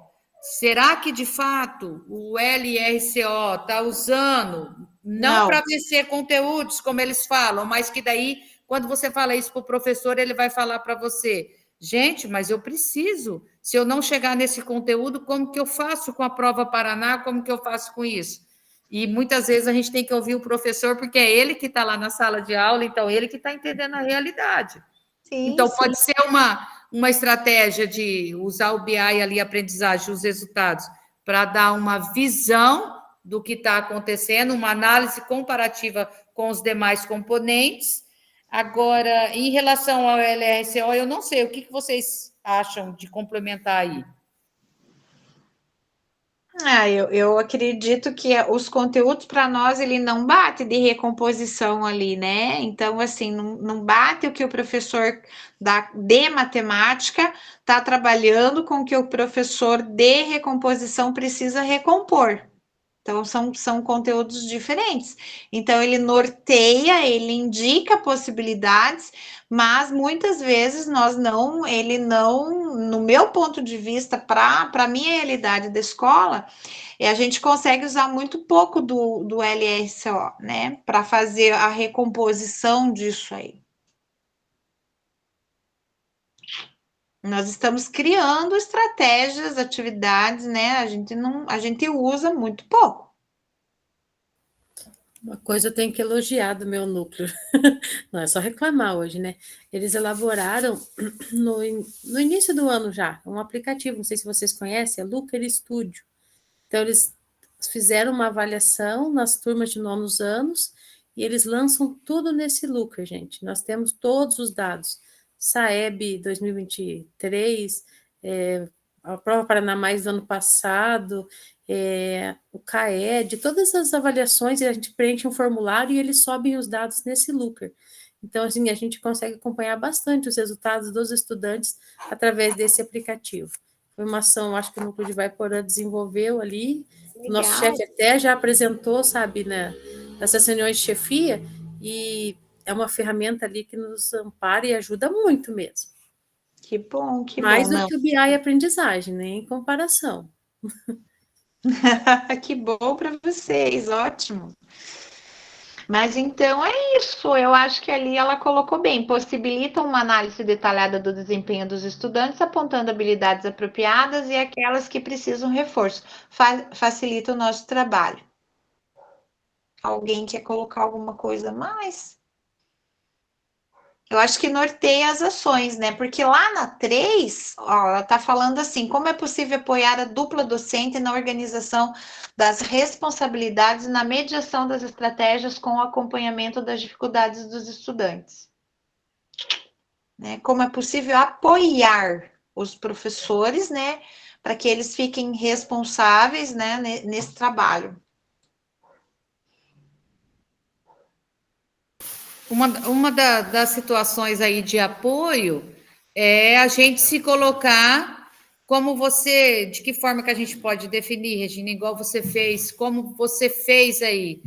Será que, de fato, o LRCO está usando, não para vencer conteúdos, como eles falam, mas que daí, quando você fala isso para o professor, ele vai falar para você, gente, mas eu preciso, se eu não chegar nesse conteúdo, como que eu faço com a prova Paraná, como que eu faço com isso? E muitas vezes a gente tem que ouvir o professor, porque é ele que está lá na sala de aula, então ele que está entendendo a realidade. Sim, então, sim. pode ser uma estratégia de usar o BI ali, aprendizagem, os resultados, para dar uma visão do que está acontecendo, uma análise comparativa com os demais componentes. Agora, em relação ao LRCO, eu não sei, o que vocês acham de complementar aí? Eu acredito que os conteúdos para nós ele não bate de recomposição ali, né? Então, assim, não bate o que o professor de matemática está trabalhando com o que o professor de recomposição precisa recompor. Então, são conteúdos diferentes. Então, ele norteia, ele indica possibilidades, mas muitas vezes ele não, no meu ponto de vista, para a minha realidade da escola, a gente consegue usar muito pouco do LRCO, né? Para fazer a recomposição disso aí. Nós estamos criando estratégias, atividades, né? A gente usa muito pouco. Uma coisa eu tenho que elogiar do meu núcleo, não é só reclamar hoje, né? Eles elaboraram no início do ano já um aplicativo, não sei se vocês conhecem, é Looker Studio. Então, eles fizeram uma avaliação nas turmas de nonos anos e eles lançam tudo nesse Looker, gente. Nós temos todos os dados. SAEB 2023, a Prova Paraná Mais do ano passado, o CAED, todas as avaliações, a gente preenche um formulário e eles sobem os dados nesse Looker. Então, assim, a gente consegue acompanhar bastante os resultados dos estudantes através desse aplicativo. Foi uma ação, acho que o Núcleo de Vaiporã desenvolveu ali. Legal. O nosso chefe até já apresentou, sabe, nessas reuniões de chefia, e é uma ferramenta ali que nos ampara e ajuda muito mesmo. Que bom, que Mais bom. Mais do que o BI e aprendizagem, né, em comparação. Que bom para vocês, ótimo. Mas então é isso, eu acho que ali ela colocou bem, possibilita uma análise detalhada do desempenho dos estudantes, apontando habilidades apropriadas e aquelas que precisam reforço, facilita o nosso trabalho. Alguém quer colocar alguma coisa a mais? Eu acho que norteia as ações, né? Porque lá na 3, ó, ela está falando assim: como é possível apoiar a dupla docente na organização das responsabilidades e na mediação das estratégias com o acompanhamento das dificuldades dos estudantes? Né? Como é possível apoiar os professores, né? Para que eles fiquem responsáveis, né, nesse trabalho. Uma das situações aí de apoio é a gente se colocar como você, de que forma que a gente pode definir, Regina, igual você fez, como você fez aí,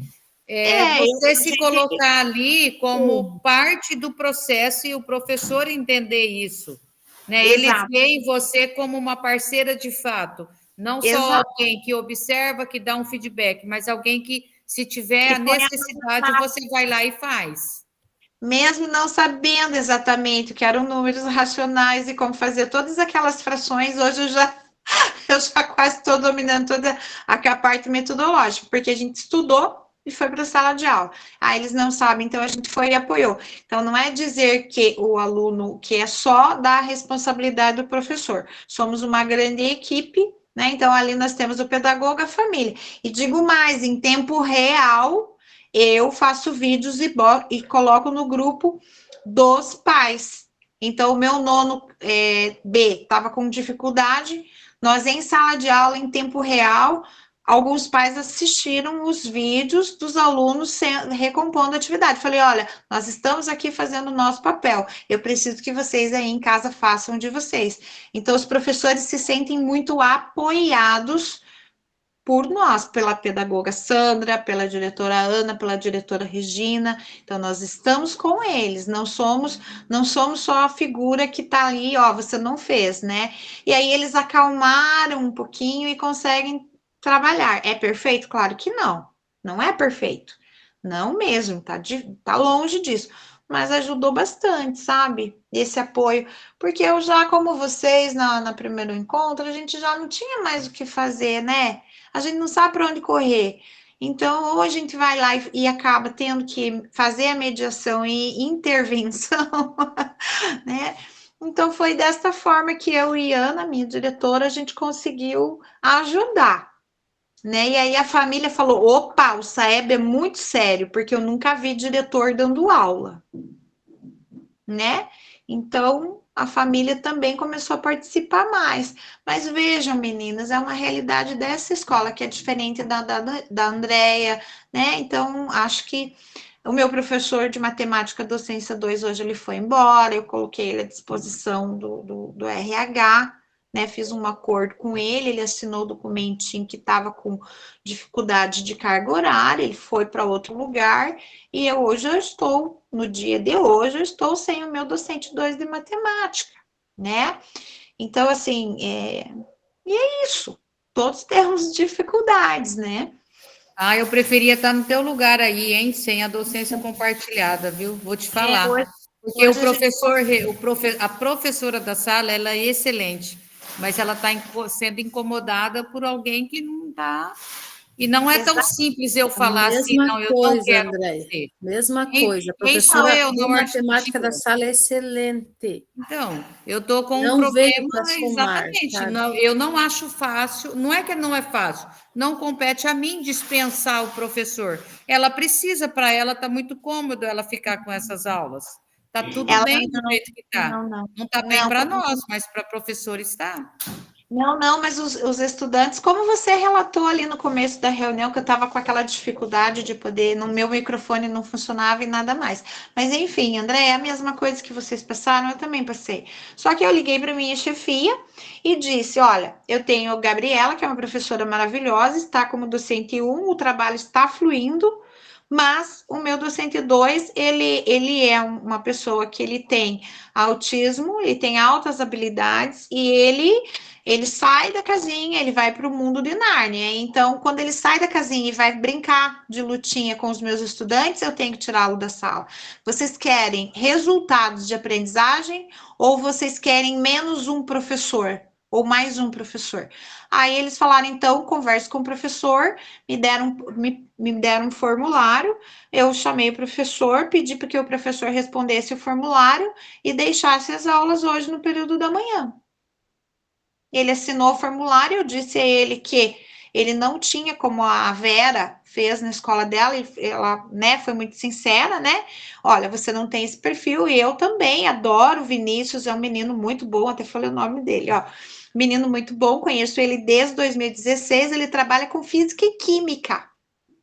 Você se colocar ali como parte do processo e o professor entender isso, né? Ele Exato. vê em você como uma parceira de fato, não só Exato. alguém que observa, que dá um feedback, mas alguém que, se tiver a Que põe a necessidade, você vai lá e faz. Mesmo não sabendo exatamente o que eram números racionais e como fazer todas aquelas frações, hoje eu já quase estou dominando toda a parte metodológica, porque a gente estudou e foi para a sala de aula. Aí eles não sabem, então a gente foi e apoiou. Então não é dizer que o aluno, que é só da responsabilidade do professor. Somos uma grande equipe, né? Então ali nós temos o pedagogo, a família. E digo mais, em tempo real, eu faço vídeos e coloco no grupo dos pais. Então, o meu nono B estava com dificuldade, nós em sala de aula, em tempo real, alguns pais assistiram os vídeos dos alunos recompondo a atividade. Falei, olha, nós estamos aqui fazendo o nosso papel, eu preciso que vocês aí em casa façam de vocês. Então, os professores se sentem muito apoiados por nós, pela pedagoga Sandra, pela diretora Ana, pela diretora Regina. Então, nós estamos com eles, não somos só a figura que está ali, ó, você não fez, né? E aí eles acalmaram um pouquinho e conseguem trabalhar. É perfeito? Claro que não. Não é perfeito. Não mesmo, tá longe disso. Mas ajudou bastante, sabe? Esse apoio. Porque eu já, como vocês, na primeiro encontro, a gente já não tinha mais o que fazer, né? A gente não sabe para onde correr. Então, ou a gente vai lá e acaba tendo que fazer a mediação e intervenção, né? Então, foi desta forma que eu e Ana, minha diretora, a gente conseguiu ajudar, né? E aí a família falou: opa, o Saeb é muito sério, porque eu nunca vi diretor dando aula, né? Então, a família também começou a participar mais. Mas vejam, meninas, é uma realidade dessa escola que é diferente da Andrea, né? Então, acho que o meu professor de matemática docência 2 hoje ele foi embora, eu coloquei ele à disposição do RH, né? Fiz um acordo com ele assinou o documentinho que estava com dificuldade de carga horária, ele foi para outro lugar, e hoje eu estou, no dia de hoje, eu estou sem o meu docente 2 de matemática, né? Então, assim, e é isso. Todos temos dificuldades, né? Eu preferia estar no teu lugar aí, hein? Sem a docência compartilhada, viu? Vou te falar. Porque a professora da sala, ela é excelente, mas ela está sendo incomodada por alguém que não está. E não é tão simples eu falar assim, não, eu não quero fazer. Mesma coisa. A Quem sou professora eu? de Não matemática da sala é excelente. Então, eu estou com um Não veio problema, para somar, exatamente. sabe? Não, eu não acho fácil, não é que não é fácil, não compete a mim dispensar o professor. Ela precisa, para ela, está muito cômodo ela ficar com essas aulas. Está tudo bem do jeito que está. Não está bem para nós, mas para a professora está. Não, mas os estudantes, como você relatou ali no começo da reunião, que eu estava com aquela dificuldade de poder, no meu microfone não funcionava e nada mais. Mas enfim, André, é a mesma coisa que vocês passaram, eu também passei. Só que eu liguei para minha chefia e disse: olha, eu tenho a Gabriela, que é uma professora maravilhosa, está como docente 1, o trabalho está fluindo, mas o meu docente 2, ele é uma pessoa que ele tem autismo, ele tem altas habilidades e ele sai da casinha, ele vai para o mundo de Nárnia. Então, quando ele sai da casinha e vai brincar de lutinha com os meus estudantes, eu tenho que tirá-lo da sala. Vocês querem resultados de aprendizagem ou vocês querem menos um professor? Ou mais um professor? Aí eles falaram, então, converse com o professor, me deram um formulário, eu chamei o professor, pedi para que o professor respondesse o formulário e deixasse as aulas hoje no período da manhã. Ele assinou o formulário, eu disse a ele que ele não tinha, como a Vera fez na escola dela, e ela, né, foi muito sincera, né? Olha, você não tem esse perfil, e eu também adoro o Vinícius, é um menino muito bom, até falei o nome dele, ó. Menino muito bom, conheço ele desde 2016, ele trabalha com física e química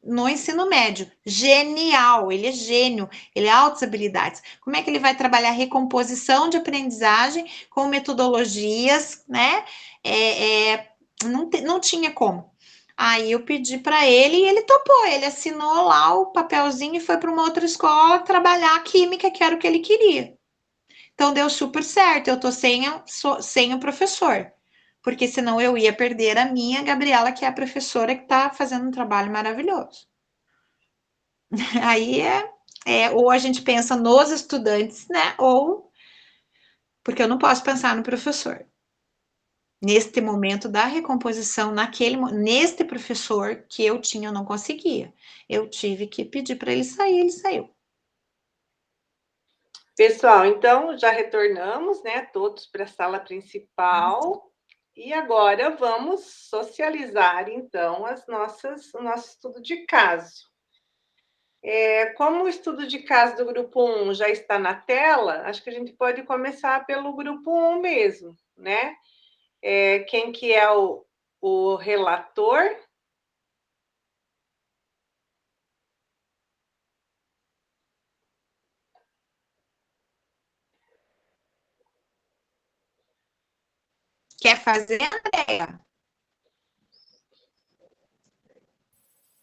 no ensino médio. Genial, ele é gênio, ele é altas habilidades. Como é que ele vai trabalhar recomposição de aprendizagem com metodologias, né? Não tinha como. Aí eu pedi para ele e ele topou. Ele assinou lá o papelzinho e foi para uma outra escola trabalhar química, que era o que ele queria. Então deu super certo. Eu tô sem o professor, porque senão eu ia perder a minha Gabriela, que é a professora que está fazendo um trabalho maravilhoso. Aí ou a gente pensa nos estudantes, né? Ou porque eu não posso pensar no professor. Neste momento da recomposição, neste professor que eu tinha, eu não conseguia. Eu tive que pedir para ele saiu. Pessoal, então já retornamos, né, todos para a sala principal. E agora vamos socializar, então, o nosso estudo de caso. Como o estudo de caso do grupo 1 já está na tela, acho que a gente pode começar pelo grupo 1 mesmo, né? Quem que é o relator? Quer fazer, Andréia?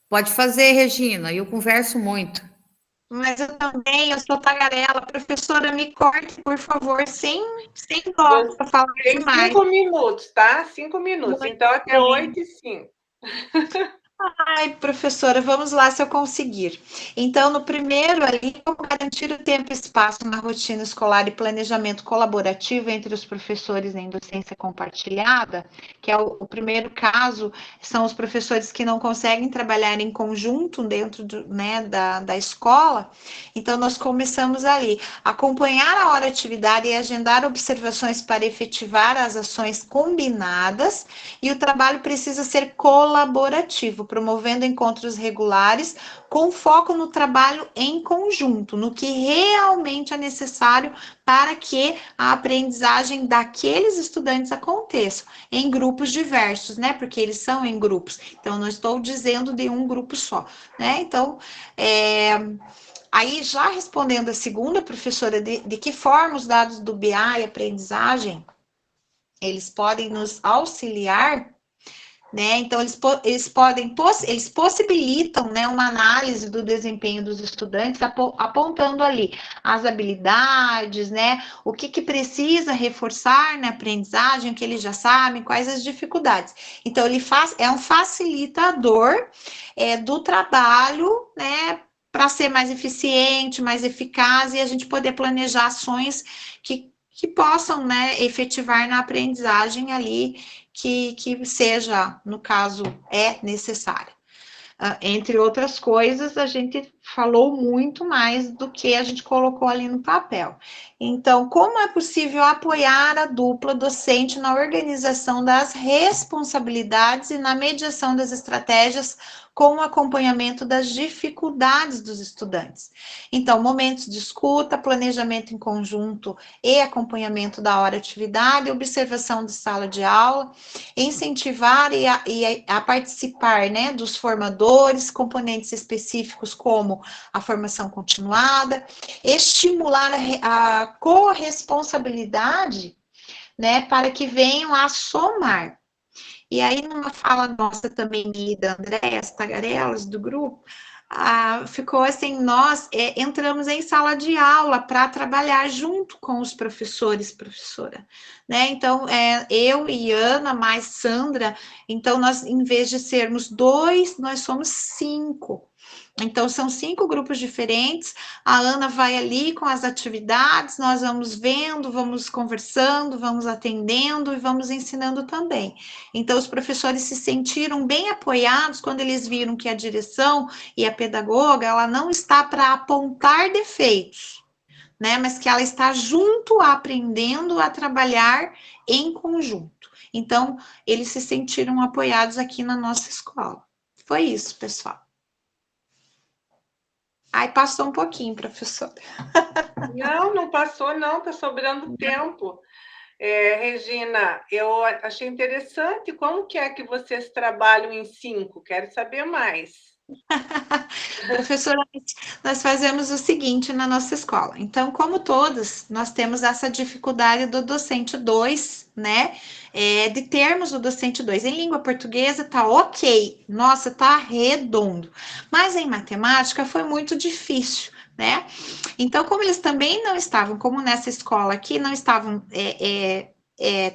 Pode fazer, Regina, eu converso muito. Mas eu também, eu sou tagarela. Professora, me corte, por favor, sem dó, para falar Tem demais. 5 minutos, tá? 5 minutos. Muito Então, até bem. 8h05. Ai, professora, vamos lá se eu conseguir. Então, no primeiro ali, como garantir o tempo e espaço na rotina escolar e planejamento colaborativo entre os professores em docência compartilhada, que é o primeiro caso, são os professores que não conseguem trabalhar em conjunto dentro da escola. Então, nós começamos ali, acompanhar a hora atividade e agendar observações para efetivar as ações combinadas, e o trabalho precisa ser colaborativo, promovendo encontros regulares com foco no trabalho em conjunto, no que realmente é necessário para que a aprendizagem daqueles estudantes aconteça, em grupos diversos, né? Porque eles são em grupos. Então, não estou dizendo de um grupo só, né? Então, aí já respondendo a segunda, professora, de que forma os dados do BI e aprendizagem, eles podem nos auxiliar, né? Então, eles possibilitam, né, uma análise do desempenho dos estudantes, apontando ali as habilidades, né? O que precisa reforçar na aprendizagem, o que eles já sabem, quais as dificuldades. Então, é um facilitador do trabalho, né? Para ser mais eficiente, mais eficaz, e a gente poder planejar ações que possam, né, efetivar na aprendizagem ali, que seja, no caso, necessária. Entre outras coisas, a gente falou muito mais do que a gente colocou ali no papel. Então, como é possível apoiar a dupla docente na organização das responsabilidades e na mediação das estratégias com o acompanhamento das dificuldades dos estudantes? Então, momentos de escuta, planejamento em conjunto e acompanhamento da hora atividade, observação de sala de aula, incentivar a participar, né, dos formadores, componentes específicos como a formação continuada, estimular a corresponsabilidade, né, para que venham a somar. E aí, numa fala nossa também, da Andréia, as tagarelas do grupo, ficou assim, nós entramos em sala de aula para trabalhar junto com os professores, professora, né? Então, eu e Ana, mais Sandra, então nós, em vez de sermos 2, nós somos 5. Então, são 5 grupos diferentes, a Ana vai ali com as atividades, nós vamos vendo, vamos conversando, vamos atendendo e vamos ensinando também. Então, os professores se sentiram bem apoiados quando eles viram que a direção e a pedagoga, ela não está para apontar defeitos, né, mas que ela está junto, aprendendo a trabalhar em conjunto. Então, eles se sentiram apoiados aqui na nossa escola. Foi isso, pessoal. Aí passou um pouquinho, professora. Não passou, não, está sobrando tempo. Regina, eu achei interessante. Como que é que vocês trabalham em 5? Quero saber mais. Professora, nós fazemos o seguinte na nossa escola. Então, como todos, nós temos essa dificuldade do docente 2, né? de termos o docente 2. Em língua portuguesa tá ok, nossa, tá redondo. Mas em matemática foi muito difícil, né? Então, como eles também não estavam, como nessa escola aqui, não estavam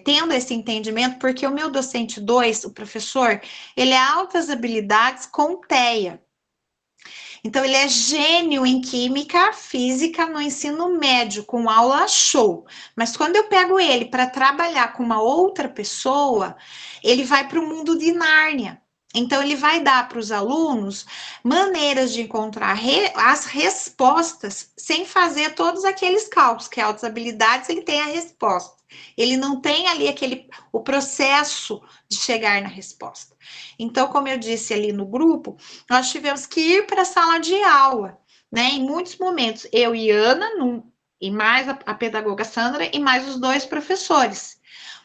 tendo esse entendimento, porque o meu docente 2, o professor, ele é altas habilidades com TEA. Então, ele é gênio em química, física no ensino médio, com aula show. Mas quando eu pego ele para trabalhar com uma outra pessoa, ele vai para o mundo de Nárnia. Então, ele vai dar para os alunos maneiras de encontrar as respostas sem fazer todos aqueles cálculos, que altas habilidades ele tem a resposta. Ele não tem ali o processo de chegar na resposta. Então, como eu disse ali no grupo, nós tivemos que ir para a sala de aula, né? Em muitos momentos, eu e Ana, e mais a pedagoga Sandra, e mais os 2 professores.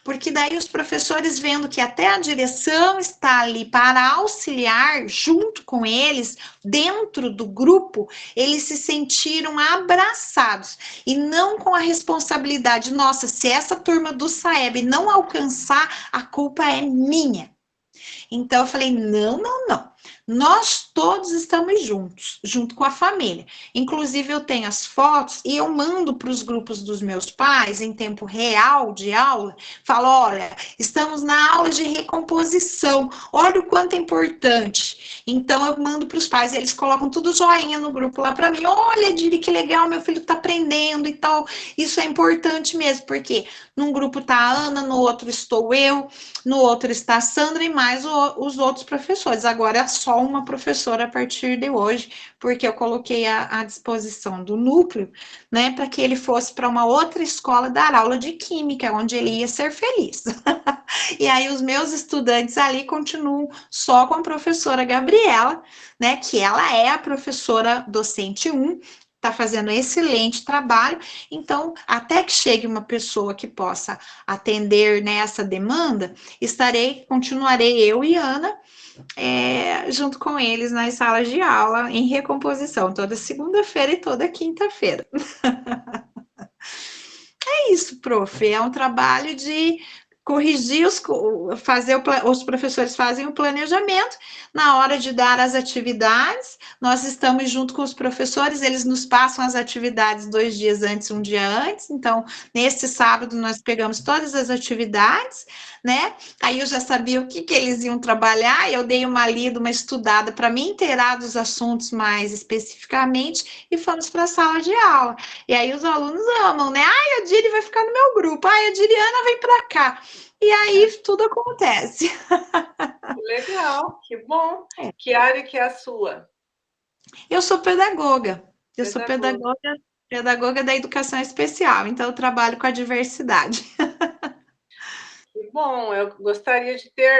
Porque daí os professores, vendo que até a direção está ali para auxiliar junto com eles, dentro do grupo, eles se sentiram abraçados e não com a responsabilidade, nossa, se essa turma do SAEB não alcançar, a culpa é minha. Então eu falei, não, não, não. Nós todos estamos juntos, junto com a família. Inclusive, eu tenho as fotos e eu mando para os grupos dos meus pais, em tempo real de aula, falo, olha, estamos na aula de recomposição, olha o quanto é importante. Então, eu mando para os pais, eles colocam tudo joinha no grupo lá para mim, olha, Diri, que legal, meu filho está aprendendo e tal. Isso é importante mesmo, porque num grupo está a Ana, no outro estou eu, no outro está a Sandra e mais os outros professores. Agora é só uma professora a partir de hoje, porque eu coloquei à disposição do núcleo, né, para que ele fosse para uma outra escola dar aula de química, onde ele ia ser feliz. E aí os meus estudantes ali continuam só com a professora Gabriela, né, que ela é a professora docente 1, está fazendo excelente trabalho, então, até que chegue uma pessoa que possa atender nessa demanda, continuarei eu e Ana, junto com eles nas salas de aula, em recomposição, toda segunda-feira e toda quinta-feira. É isso, prof, é um trabalho de corrigir, os professores fazem o planejamento, na hora de dar as atividades, nós estamos junto com os professores, eles nos passam as atividades 2 dias antes, 1 dia antes, então, nesse sábado, nós pegamos todas as atividades, né, aí eu já sabia o que eles iam trabalhar, eu dei uma lida, uma estudada, para me inteirar dos assuntos mais especificamente, e fomos para a sala de aula, e aí os alunos amam, né, a Diri vai ficar no meu grupo, a Diriana vem para cá, e aí tudo acontece. Legal, que bom. Que área que é a sua? Eu sou pedagoga. Eu sou pedagoga da educação especial, então eu trabalho com a diversidade. Que bom, eu gostaria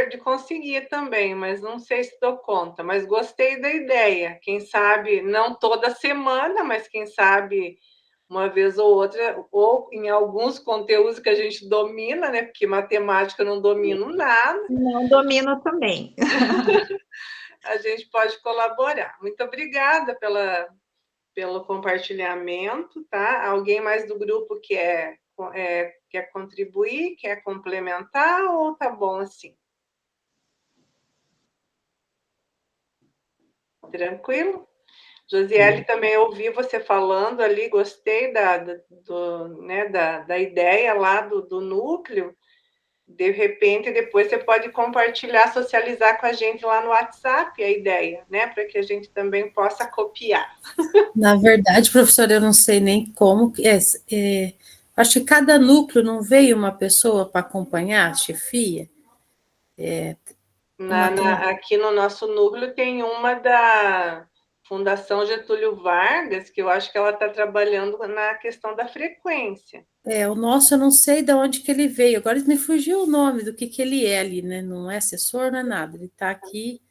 de conseguir também, mas não sei se dou conta. Mas gostei da ideia. Quem sabe, não toda semana, mas quem sabe uma vez ou outra, ou em alguns conteúdos que a gente domina, né? Porque matemática eu não domino nada. Não domino também. A gente pode colaborar. Muito obrigada pelo compartilhamento, tá? Alguém mais do grupo quer contribuir, quer complementar ou tá bom assim? Tranquilo? Josiele, também ouvi você falando ali, gostei da ideia lá do núcleo. De repente, depois você pode compartilhar, socializar com a gente lá no WhatsApp a ideia, né? Para que a gente também possa copiar. Na verdade, professora, eu não sei nem como. Acho que cada núcleo não veio uma pessoa para acompanhar a chefia. Aqui no nosso núcleo tem uma da Fundação Getúlio Vargas, que eu acho que ela está trabalhando na questão da frequência. O nosso eu não sei de onde que ele veio. Agora me fugiu o nome do que ele é ali, né? Não é assessor, não é nada. Ele está aqui.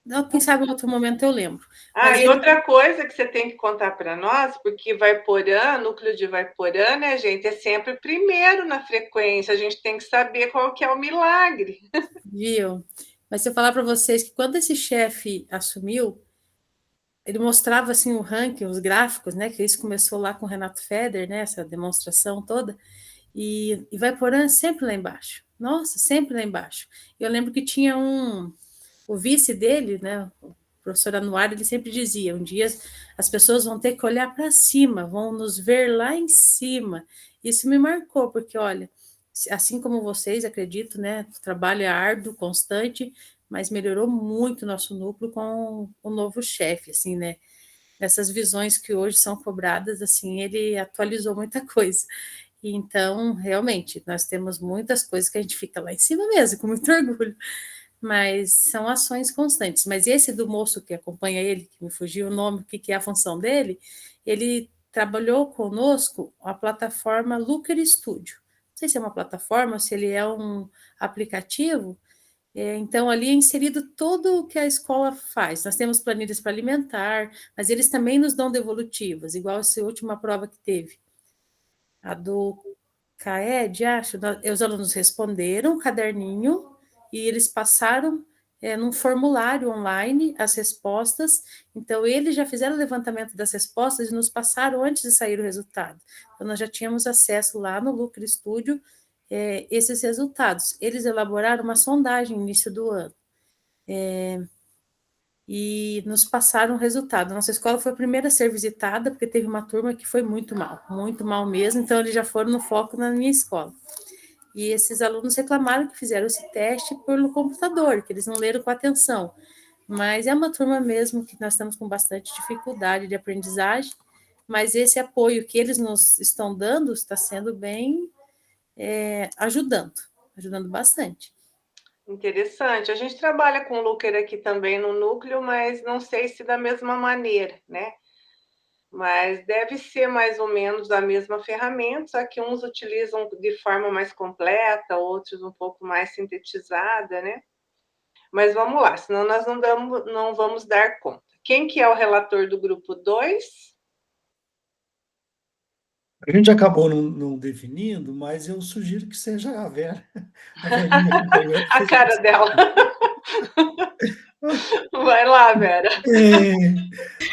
Não, quem sabe em outro momento eu lembro. Mas outra coisa que você tem que contar para nós, porque Vaiporã, núcleo de Vaiporã, né, gente, é sempre primeiro na frequência. A gente tem que saber qual que é o milagre. Viu? Mas se eu falar para vocês que quando esse chefe assumiu, ele mostrava assim o ranking, os gráficos, né? Que isso começou lá com o Renato Feder, né? Essa demonstração toda. e vai porando sempre lá embaixo. Nossa, sempre lá embaixo. Eu lembro que tinha o vice dele, né, o professor Anuário, ele sempre dizia, um dia as pessoas vão ter que olhar para cima, vão nos ver lá em cima. Isso me marcou, porque, olha, assim como vocês, acredito, né, o trabalho é árduo, constante, mas melhorou muito o nosso núcleo com o novo chefe, assim, né, nessas visões que hoje são cobradas, assim, ele atualizou muita coisa. Então, realmente, nós temos muitas coisas que a gente fica lá em cima mesmo, com muito orgulho, mas são ações constantes. Mas esse do moço que acompanha ele, que me fugiu o nome, o que é a função dele, ele trabalhou conosco a plataforma Looker Studio. Não sei se é uma plataforma, se ele é um aplicativo. Então, ali é inserido tudo o que a escola faz. Nós temos planilhas para alimentar, mas eles também nos dão devolutivas, igual essa última prova que teve. A do CAED, acho, os alunos responderam um caderninho e eles passaram num formulário online as respostas. Então, eles já fizeram o levantamento das respostas e nos passaram antes de sair o resultado. Então, nós já tínhamos acesso lá no Looker Studio esses resultados. Eles elaboraram uma sondagem no início do ano. E nos passaram o resultado. Nossa escola foi a primeira a ser visitada, porque teve uma turma que foi muito mal mesmo, então eles já foram no foco na minha escola. E esses alunos reclamaram que fizeram esse teste pelo computador, que eles não leram com atenção. Mas é uma turma mesmo que nós estamos com bastante dificuldade de aprendizagem, mas esse apoio que eles nos estão dando está sendo bem ajudando bastante. Interessante. A gente trabalha com o Looker aqui também no núcleo, mas não sei se da mesma maneira, né? Mas deve ser mais ou menos a mesma ferramenta, só que uns utilizam de forma mais completa, outros um pouco mais sintetizada, né? Mas vamos lá, senão nós não vamos dar conta. Quem que é o relator do grupo 2? A gente acabou não definindo, mas eu sugiro que seja a Vera. A Verinha que pegou, A cara dela. Vai lá, Vera.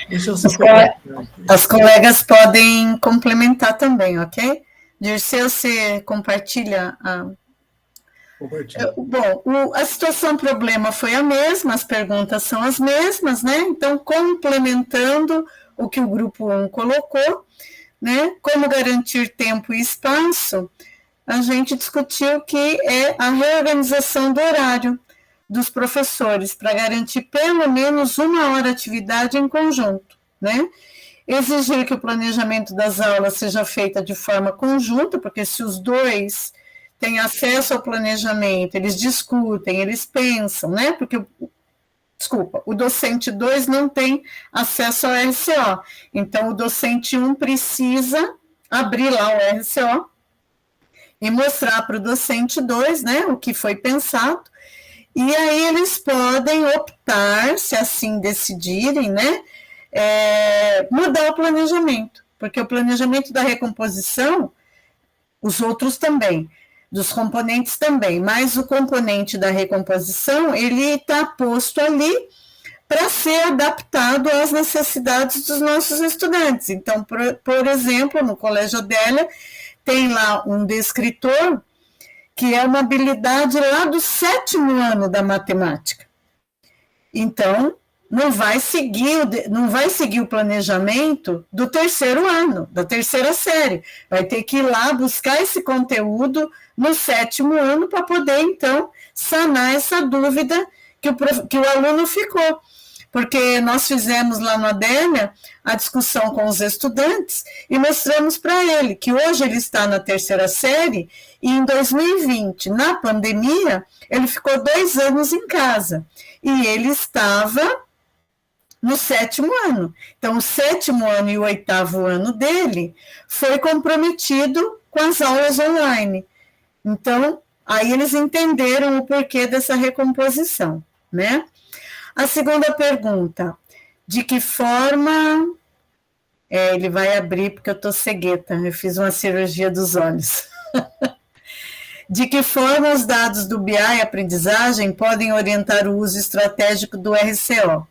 Deixa eu só As colegas podem complementar também, ok? Dirceu, você compartilha a... Bom, a situação problema foi a mesma, as perguntas são as mesmas, né? Então, complementando o que o grupo 1 colocou, né? Como garantir tempo e espaço, a gente discutiu que é a reorganização do horário dos professores para garantir pelo menos 1 hora de atividade em conjunto, né? Exigir que o planejamento das aulas seja feita de forma conjunta, porque se os dois têm acesso ao planejamento, eles discutem, eles pensam, né? Porque o docente 2 não tem acesso ao RCO, então o docente 1 precisa abrir lá o RCO e mostrar para o docente 2, né, o que foi pensado, e aí eles podem optar, se assim decidirem, né, mudar o planejamento, porque o planejamento da recomposição, os outros também, dos componentes também, mas o componente da recomposição, ele está posto ali para ser adaptado às necessidades dos nossos estudantes. Então, por exemplo, no Colégio Adélia, tem lá um descritor, que é uma habilidade lá do 7º ano da matemática. Então, não vai seguir o planejamento do 3º ano, da 3ª série. Vai ter que ir lá buscar esse conteúdo no 7º ano para poder, então, sanar essa dúvida que o aluno ficou. Porque nós fizemos lá no Adélia a discussão com os estudantes e mostramos para ele que hoje ele está na 3ª série e em 2020, na pandemia, ele ficou 2 anos em casa e ele estava no 7º ano. Então, o 7º ano e o 8º ano dele foi comprometido com as aulas online. Então, aí eles entenderam o porquê dessa recomposição, né? A segunda pergunta, de que forma... ele vai abrir porque eu estou cegueta, eu fiz uma cirurgia dos olhos. De que forma os dados do BI e aprendizagem podem orientar o uso estratégico do RCO?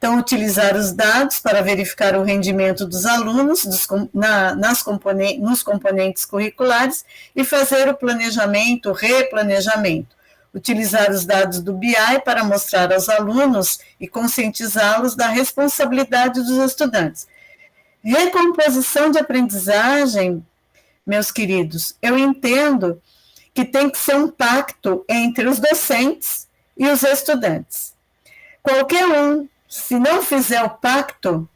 Então, utilizar os dados para verificar o rendimento dos alunos nos componentes curriculares e fazer o planejamento, o replanejamento. Utilizar os dados do BI para mostrar aos alunos e conscientizá-los da responsabilidade dos estudantes. Recomposição de aprendizagem, meus queridos, eu entendo que tem que ser um pacto entre os docentes e os estudantes. Qualquer um, se não fizer o pacto,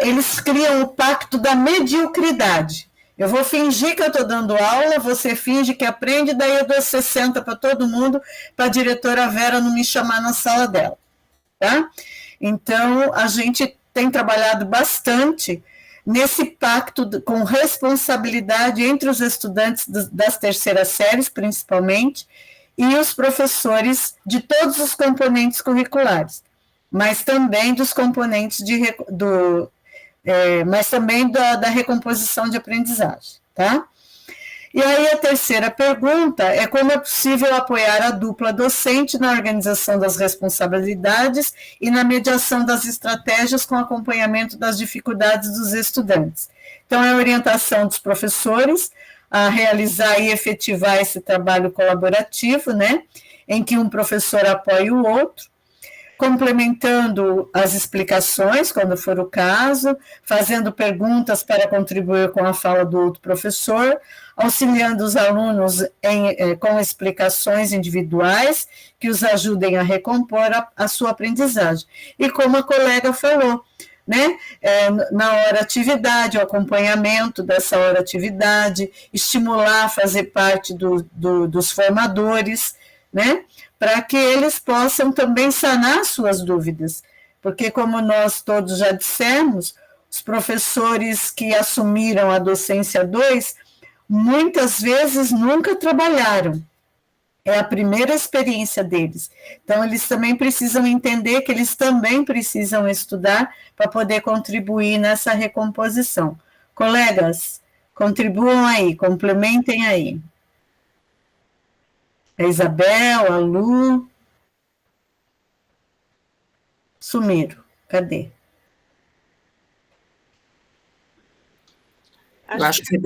eles criam o pacto da mediocridade. Eu vou fingir que eu estou dando aula, você finge que aprende, daí eu dou 60 para todo mundo, para a diretora Vera não me chamar na sala dela. Tá? Então, a gente tem trabalhado bastante nesse pacto com responsabilidade entre os estudantes das terceiras séries, principalmente, e os professores de todos os componentes curriculares, mas também dos componentes mas também da recomposição de aprendizagem, tá? E aí a terceira pergunta é como é possível apoiar a dupla docente na organização das responsabilidades e na mediação das estratégias com acompanhamento das dificuldades dos estudantes. Então, é a orientação dos professores a realizar e efetivar esse trabalho colaborativo, né, em que um professor apoia o outro, complementando as explicações, quando for o caso, fazendo perguntas para contribuir com a fala do outro professor, auxiliando os alunos com explicações individuais que os ajudem a recompor a sua aprendizagem. E como a colega falou, né, na hora atividade, o acompanhamento dessa hora atividade, estimular a fazer parte dos formadores, né, para que eles possam também sanar suas dúvidas, porque como nós todos já dissemos, os professores que assumiram a docência 2, muitas vezes nunca trabalharam, é a primeira experiência deles, então eles também precisam entender que eles também precisam estudar para poder contribuir nessa recomposição. Colegas, contribuam aí, complementem aí. A Isabel, a Lu, sumiram, cadê? Eu acho que foi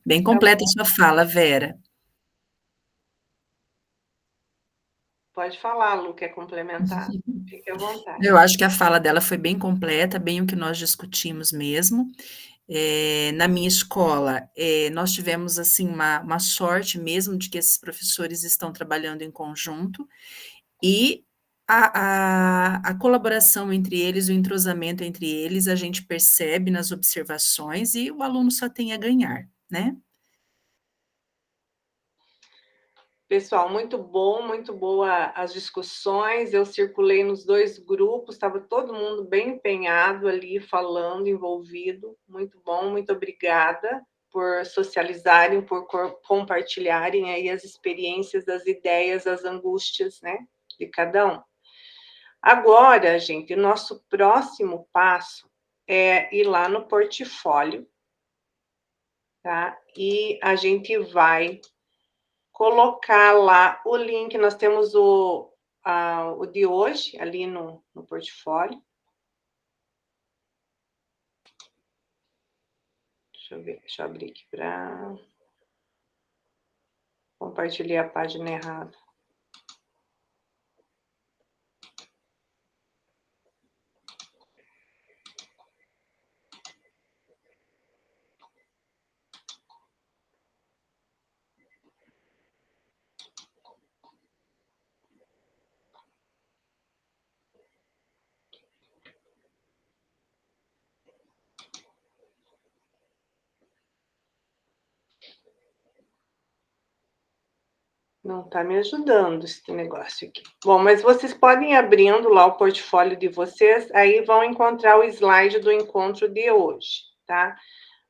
bem completa a sua fala, Vera. Pode falar, Lu, quer complementar? Fique à vontade. Eu acho que a fala dela foi bem completa, bem o que nós discutimos mesmo. Na minha escola, nós tivemos assim uma sorte mesmo de que esses professores estão trabalhando em conjunto e a colaboração entre eles, o entrosamento entre eles, a gente percebe nas observações e o aluno só tem a ganhar, né? Pessoal, muito bom, muito boa as discussões. Eu circulei nos 2 grupos, estava todo mundo bem empenhado ali, falando, envolvido. Muito bom, muito obrigada por socializarem, por compartilharem aí as experiências, as ideias, as angústias, né, de cada um. Agora, gente, o nosso próximo passo é ir lá no portfólio, tá? E a gente vai colocar lá o link, nós temos o de hoje, ali no portfólio. Deixa eu ver, deixa eu abrir aqui para... Compartilhei a página errada. Não está me ajudando esse negócio aqui. Bom, mas vocês podem ir abrindo lá o portfólio de vocês, aí vão encontrar o slide do encontro de hoje, tá?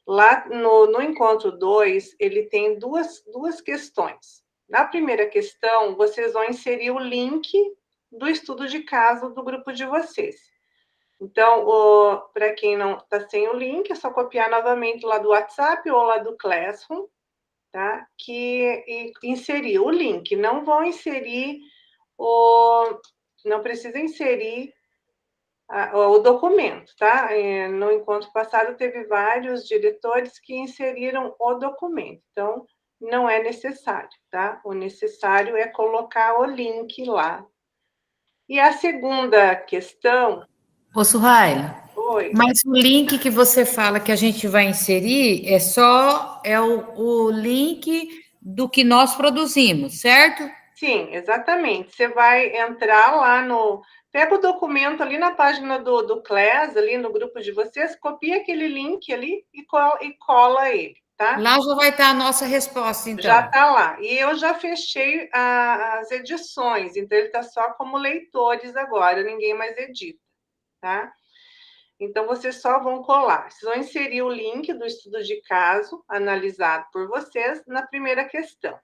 Lá no encontro 2, ele tem duas questões. Na primeira questão, vocês vão inserir o link do estudo de caso do grupo de vocês. Então, para quem não está sem o link, é só copiar novamente lá do WhatsApp ou lá do Classroom, tá? E inserir o link. Não vão inserir não precisa inserir o documento, tá? No encontro passado, teve vários diretores que inseriram o documento, então, não é necessário, tá? O necessário é colocar o link lá. E a segunda questão... Ô, Suhaila, Oi. mas o link que você fala que a gente vai inserir é o link do que nós produzimos, certo? Sim, exatamente. Você vai entrar lá no... Pega o documento ali na página do CLES, ali no grupo de vocês, copia aquele link ali e cola ele, tá? Lá já vai estar a nossa resposta, então. Já está lá. E eu já fechei as edições, então ele está só como leitores agora, ninguém mais edita, tá? Então, vocês só vão colar. Vocês vão inserir o link do estudo de caso analisado por vocês na primeira questão.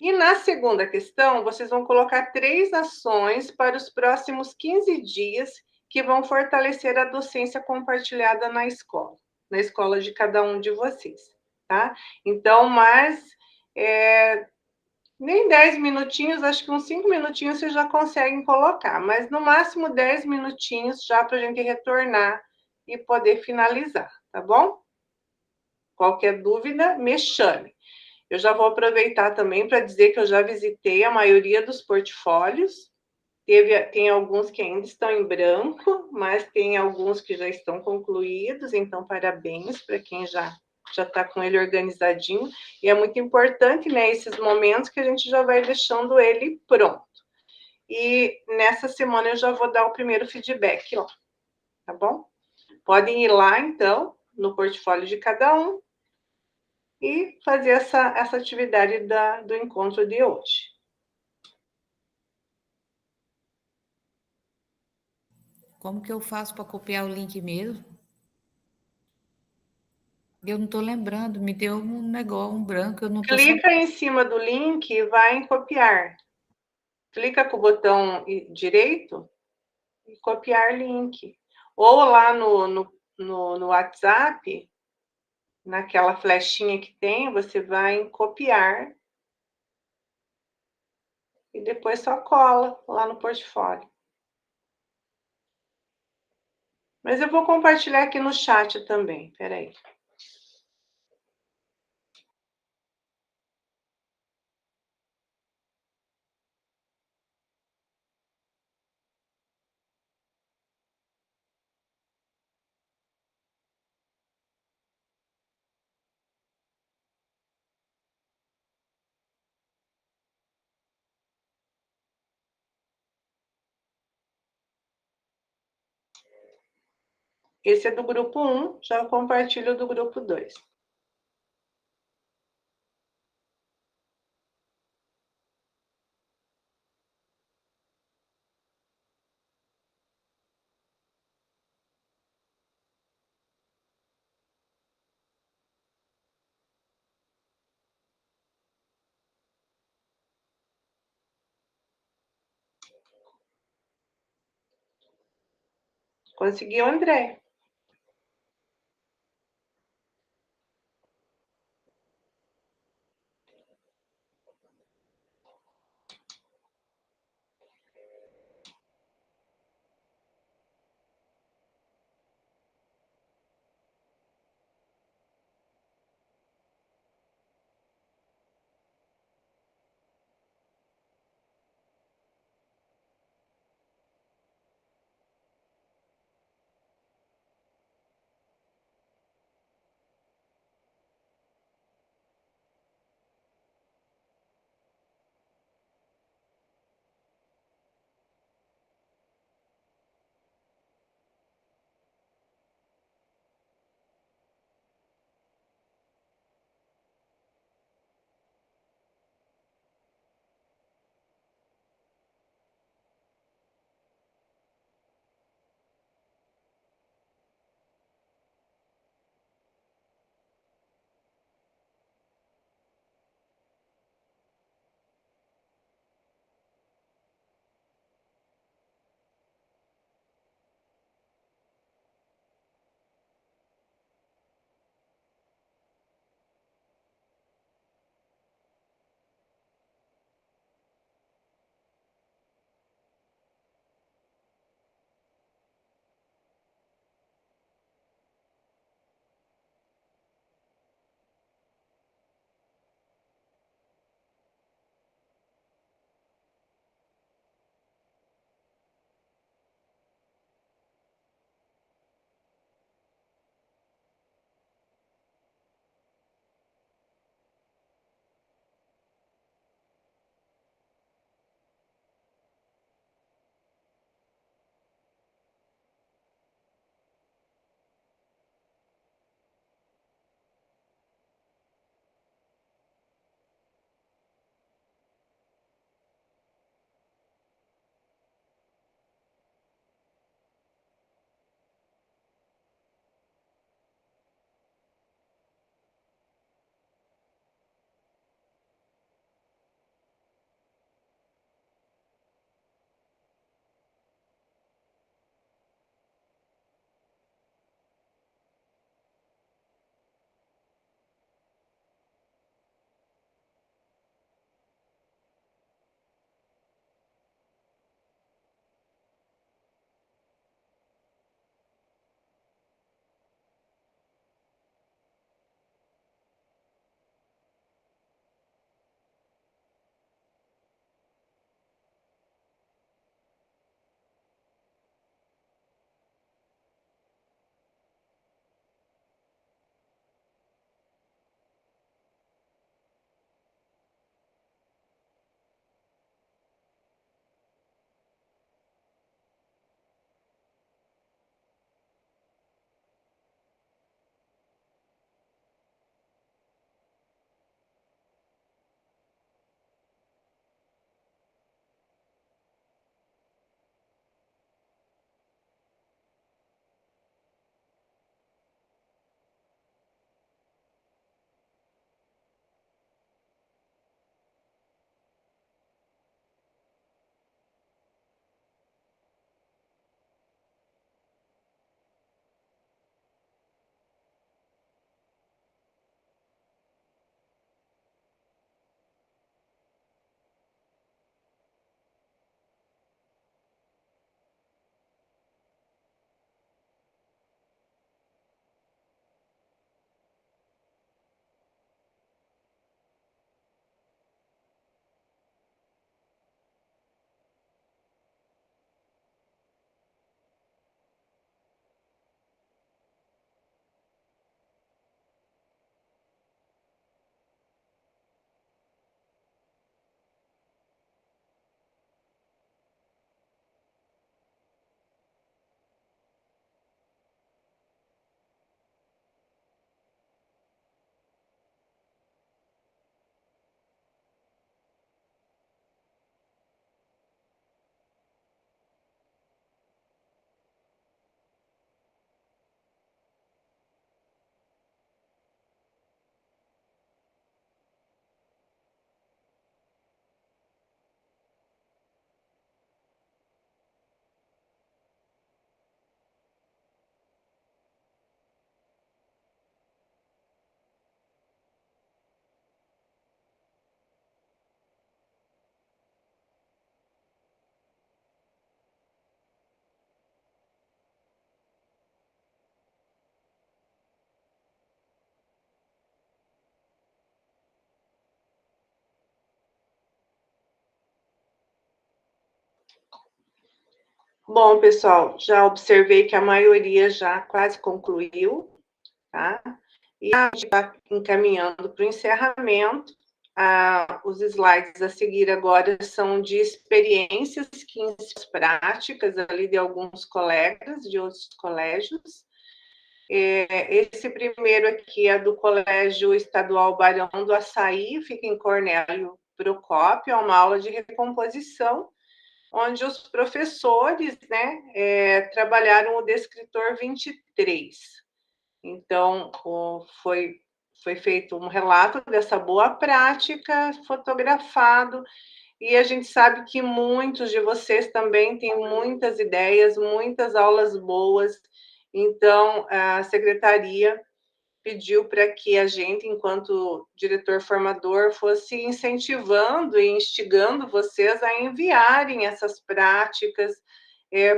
E na segunda questão, vocês vão colocar 3 ações para os próximos 15 dias que vão fortalecer a docência compartilhada na escola de cada um de vocês, tá? Então, nem 10 minutinhos, acho que uns 5 minutinhos vocês já conseguem colocar, mas no máximo 10 minutinhos já para a gente retornar e poder finalizar, tá bom? Qualquer dúvida, me chame. Eu já vou aproveitar também para dizer que eu já visitei a maioria dos portfólios. Tem alguns que ainda estão em branco, mas tem alguns que já estão concluídos, então parabéns para quem já está com ele organizadinho. E é muito importante, né, esses momentos que a gente já vai deixando ele pronto. E nessa semana eu já vou dar o primeiro feedback lá, tá bom? Podem ir lá, então, no portfólio de cada um, e fazer essa atividade do encontro de hoje. Como que eu faço para copiar o link mesmo? Eu não estou lembrando, me deu um negócio, um branco, eu não estou sabendo. Clica em cima do link e vai em copiar. Clica com o botão direito e copiar link. Ou lá no WhatsApp, naquela flechinha que tem, você vai em copiar e depois só cola lá no portfólio. Mas eu vou compartilhar aqui no chat também, peraí. Esse é do grupo 1, já compartilho do grupo 2. Conseguiu, André? Bom, pessoal, já observei que a maioria já quase concluiu, tá? E a gente está encaminhando para o encerramento. Os slides a seguir agora são de experiências práticas ali de alguns colegas de outros colégios. Esse primeiro aqui é do Colégio Estadual Barão do Açaí, fica em Cornélio Procópio, é uma aula de recomposição, onde os professores, né, trabalharam o descritor 23. Então, foi feito um relato dessa boa prática, fotografado, e a gente sabe que muitos de vocês também têm muitas ideias, muitas aulas boas, então a secretaria pediu para que a gente, enquanto diretor formador, fosse incentivando e instigando vocês a enviarem essas práticas.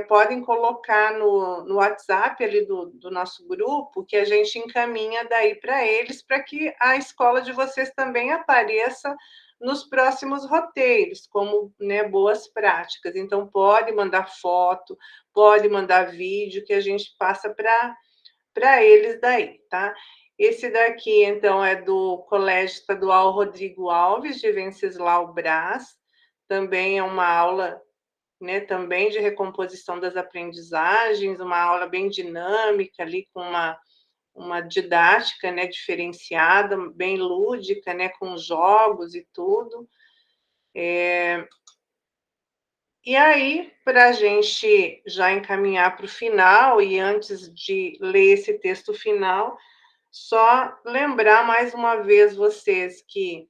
Podem colocar no WhatsApp ali do nosso grupo, que a gente encaminha daí para eles, para que a escola de vocês também apareça nos próximos roteiros, como, né, boas práticas. Então, pode mandar foto, pode mandar vídeo, que a gente passa para eles daí, tá? Esse daqui, então, é do Colégio Estadual Rodrigo Alves, de Venceslau Braz. Também é uma aula, né, também de recomposição das aprendizagens, uma aula bem dinâmica ali, com uma didática, né, diferenciada, bem lúdica, né, com jogos e tudo. E aí, para a gente já encaminhar para o final, e antes de ler esse texto final, só lembrar mais uma vez vocês que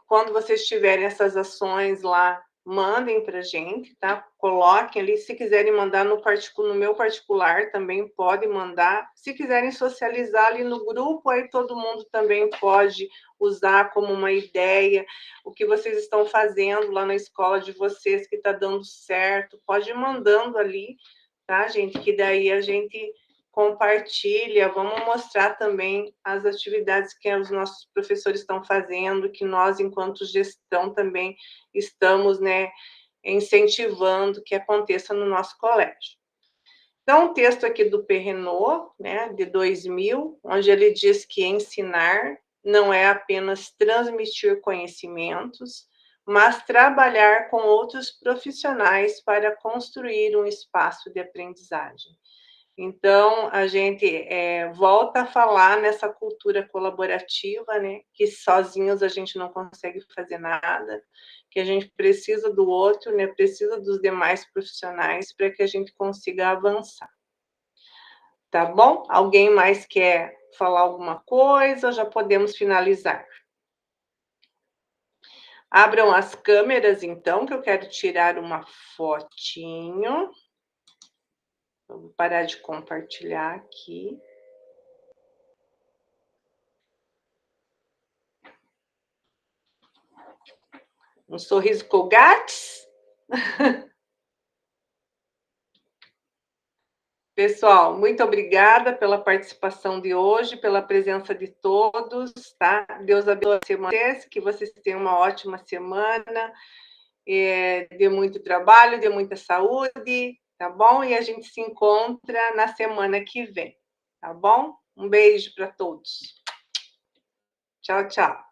quando vocês tiverem essas ações lá, mandem para a gente, tá? Coloquem ali, se quiserem mandar no meu particular, também podem mandar. Se quiserem socializar ali no grupo, aí todo mundo também pode usar como uma ideia o que vocês estão fazendo lá na escola de vocês, que está dando certo. Pode ir mandando ali, tá, gente? Que daí a gente compartilha, vamos mostrar também as atividades que os nossos professores estão fazendo, que nós, enquanto gestão, também estamos, né, incentivando que aconteça no nosso colégio. Então, um texto aqui do Perrenot, né, de 2000, onde ele diz que ensinar não é apenas transmitir conhecimentos, mas trabalhar com outros profissionais para construir um espaço de aprendizagem. Então, a gente volta a falar nessa cultura colaborativa, né? Que sozinhos a gente não consegue fazer nada, que a gente precisa do outro, né? Precisa dos demais profissionais para que a gente consiga avançar. Tá bom? Alguém mais quer falar alguma coisa? Já podemos finalizar. Abram as câmeras, então, que eu quero tirar uma fotinho. Vou parar de compartilhar aqui. Um sorriso Colgates. Pessoal, muito obrigada pela participação de hoje, pela presença de todos, tá? Deus abençoe vocês, que vocês tenham uma ótima semana, de muito trabalho, de muita saúde, tá bom? E a gente se encontra na semana que vem, tá bom? Um beijo para todos. Tchau, tchau.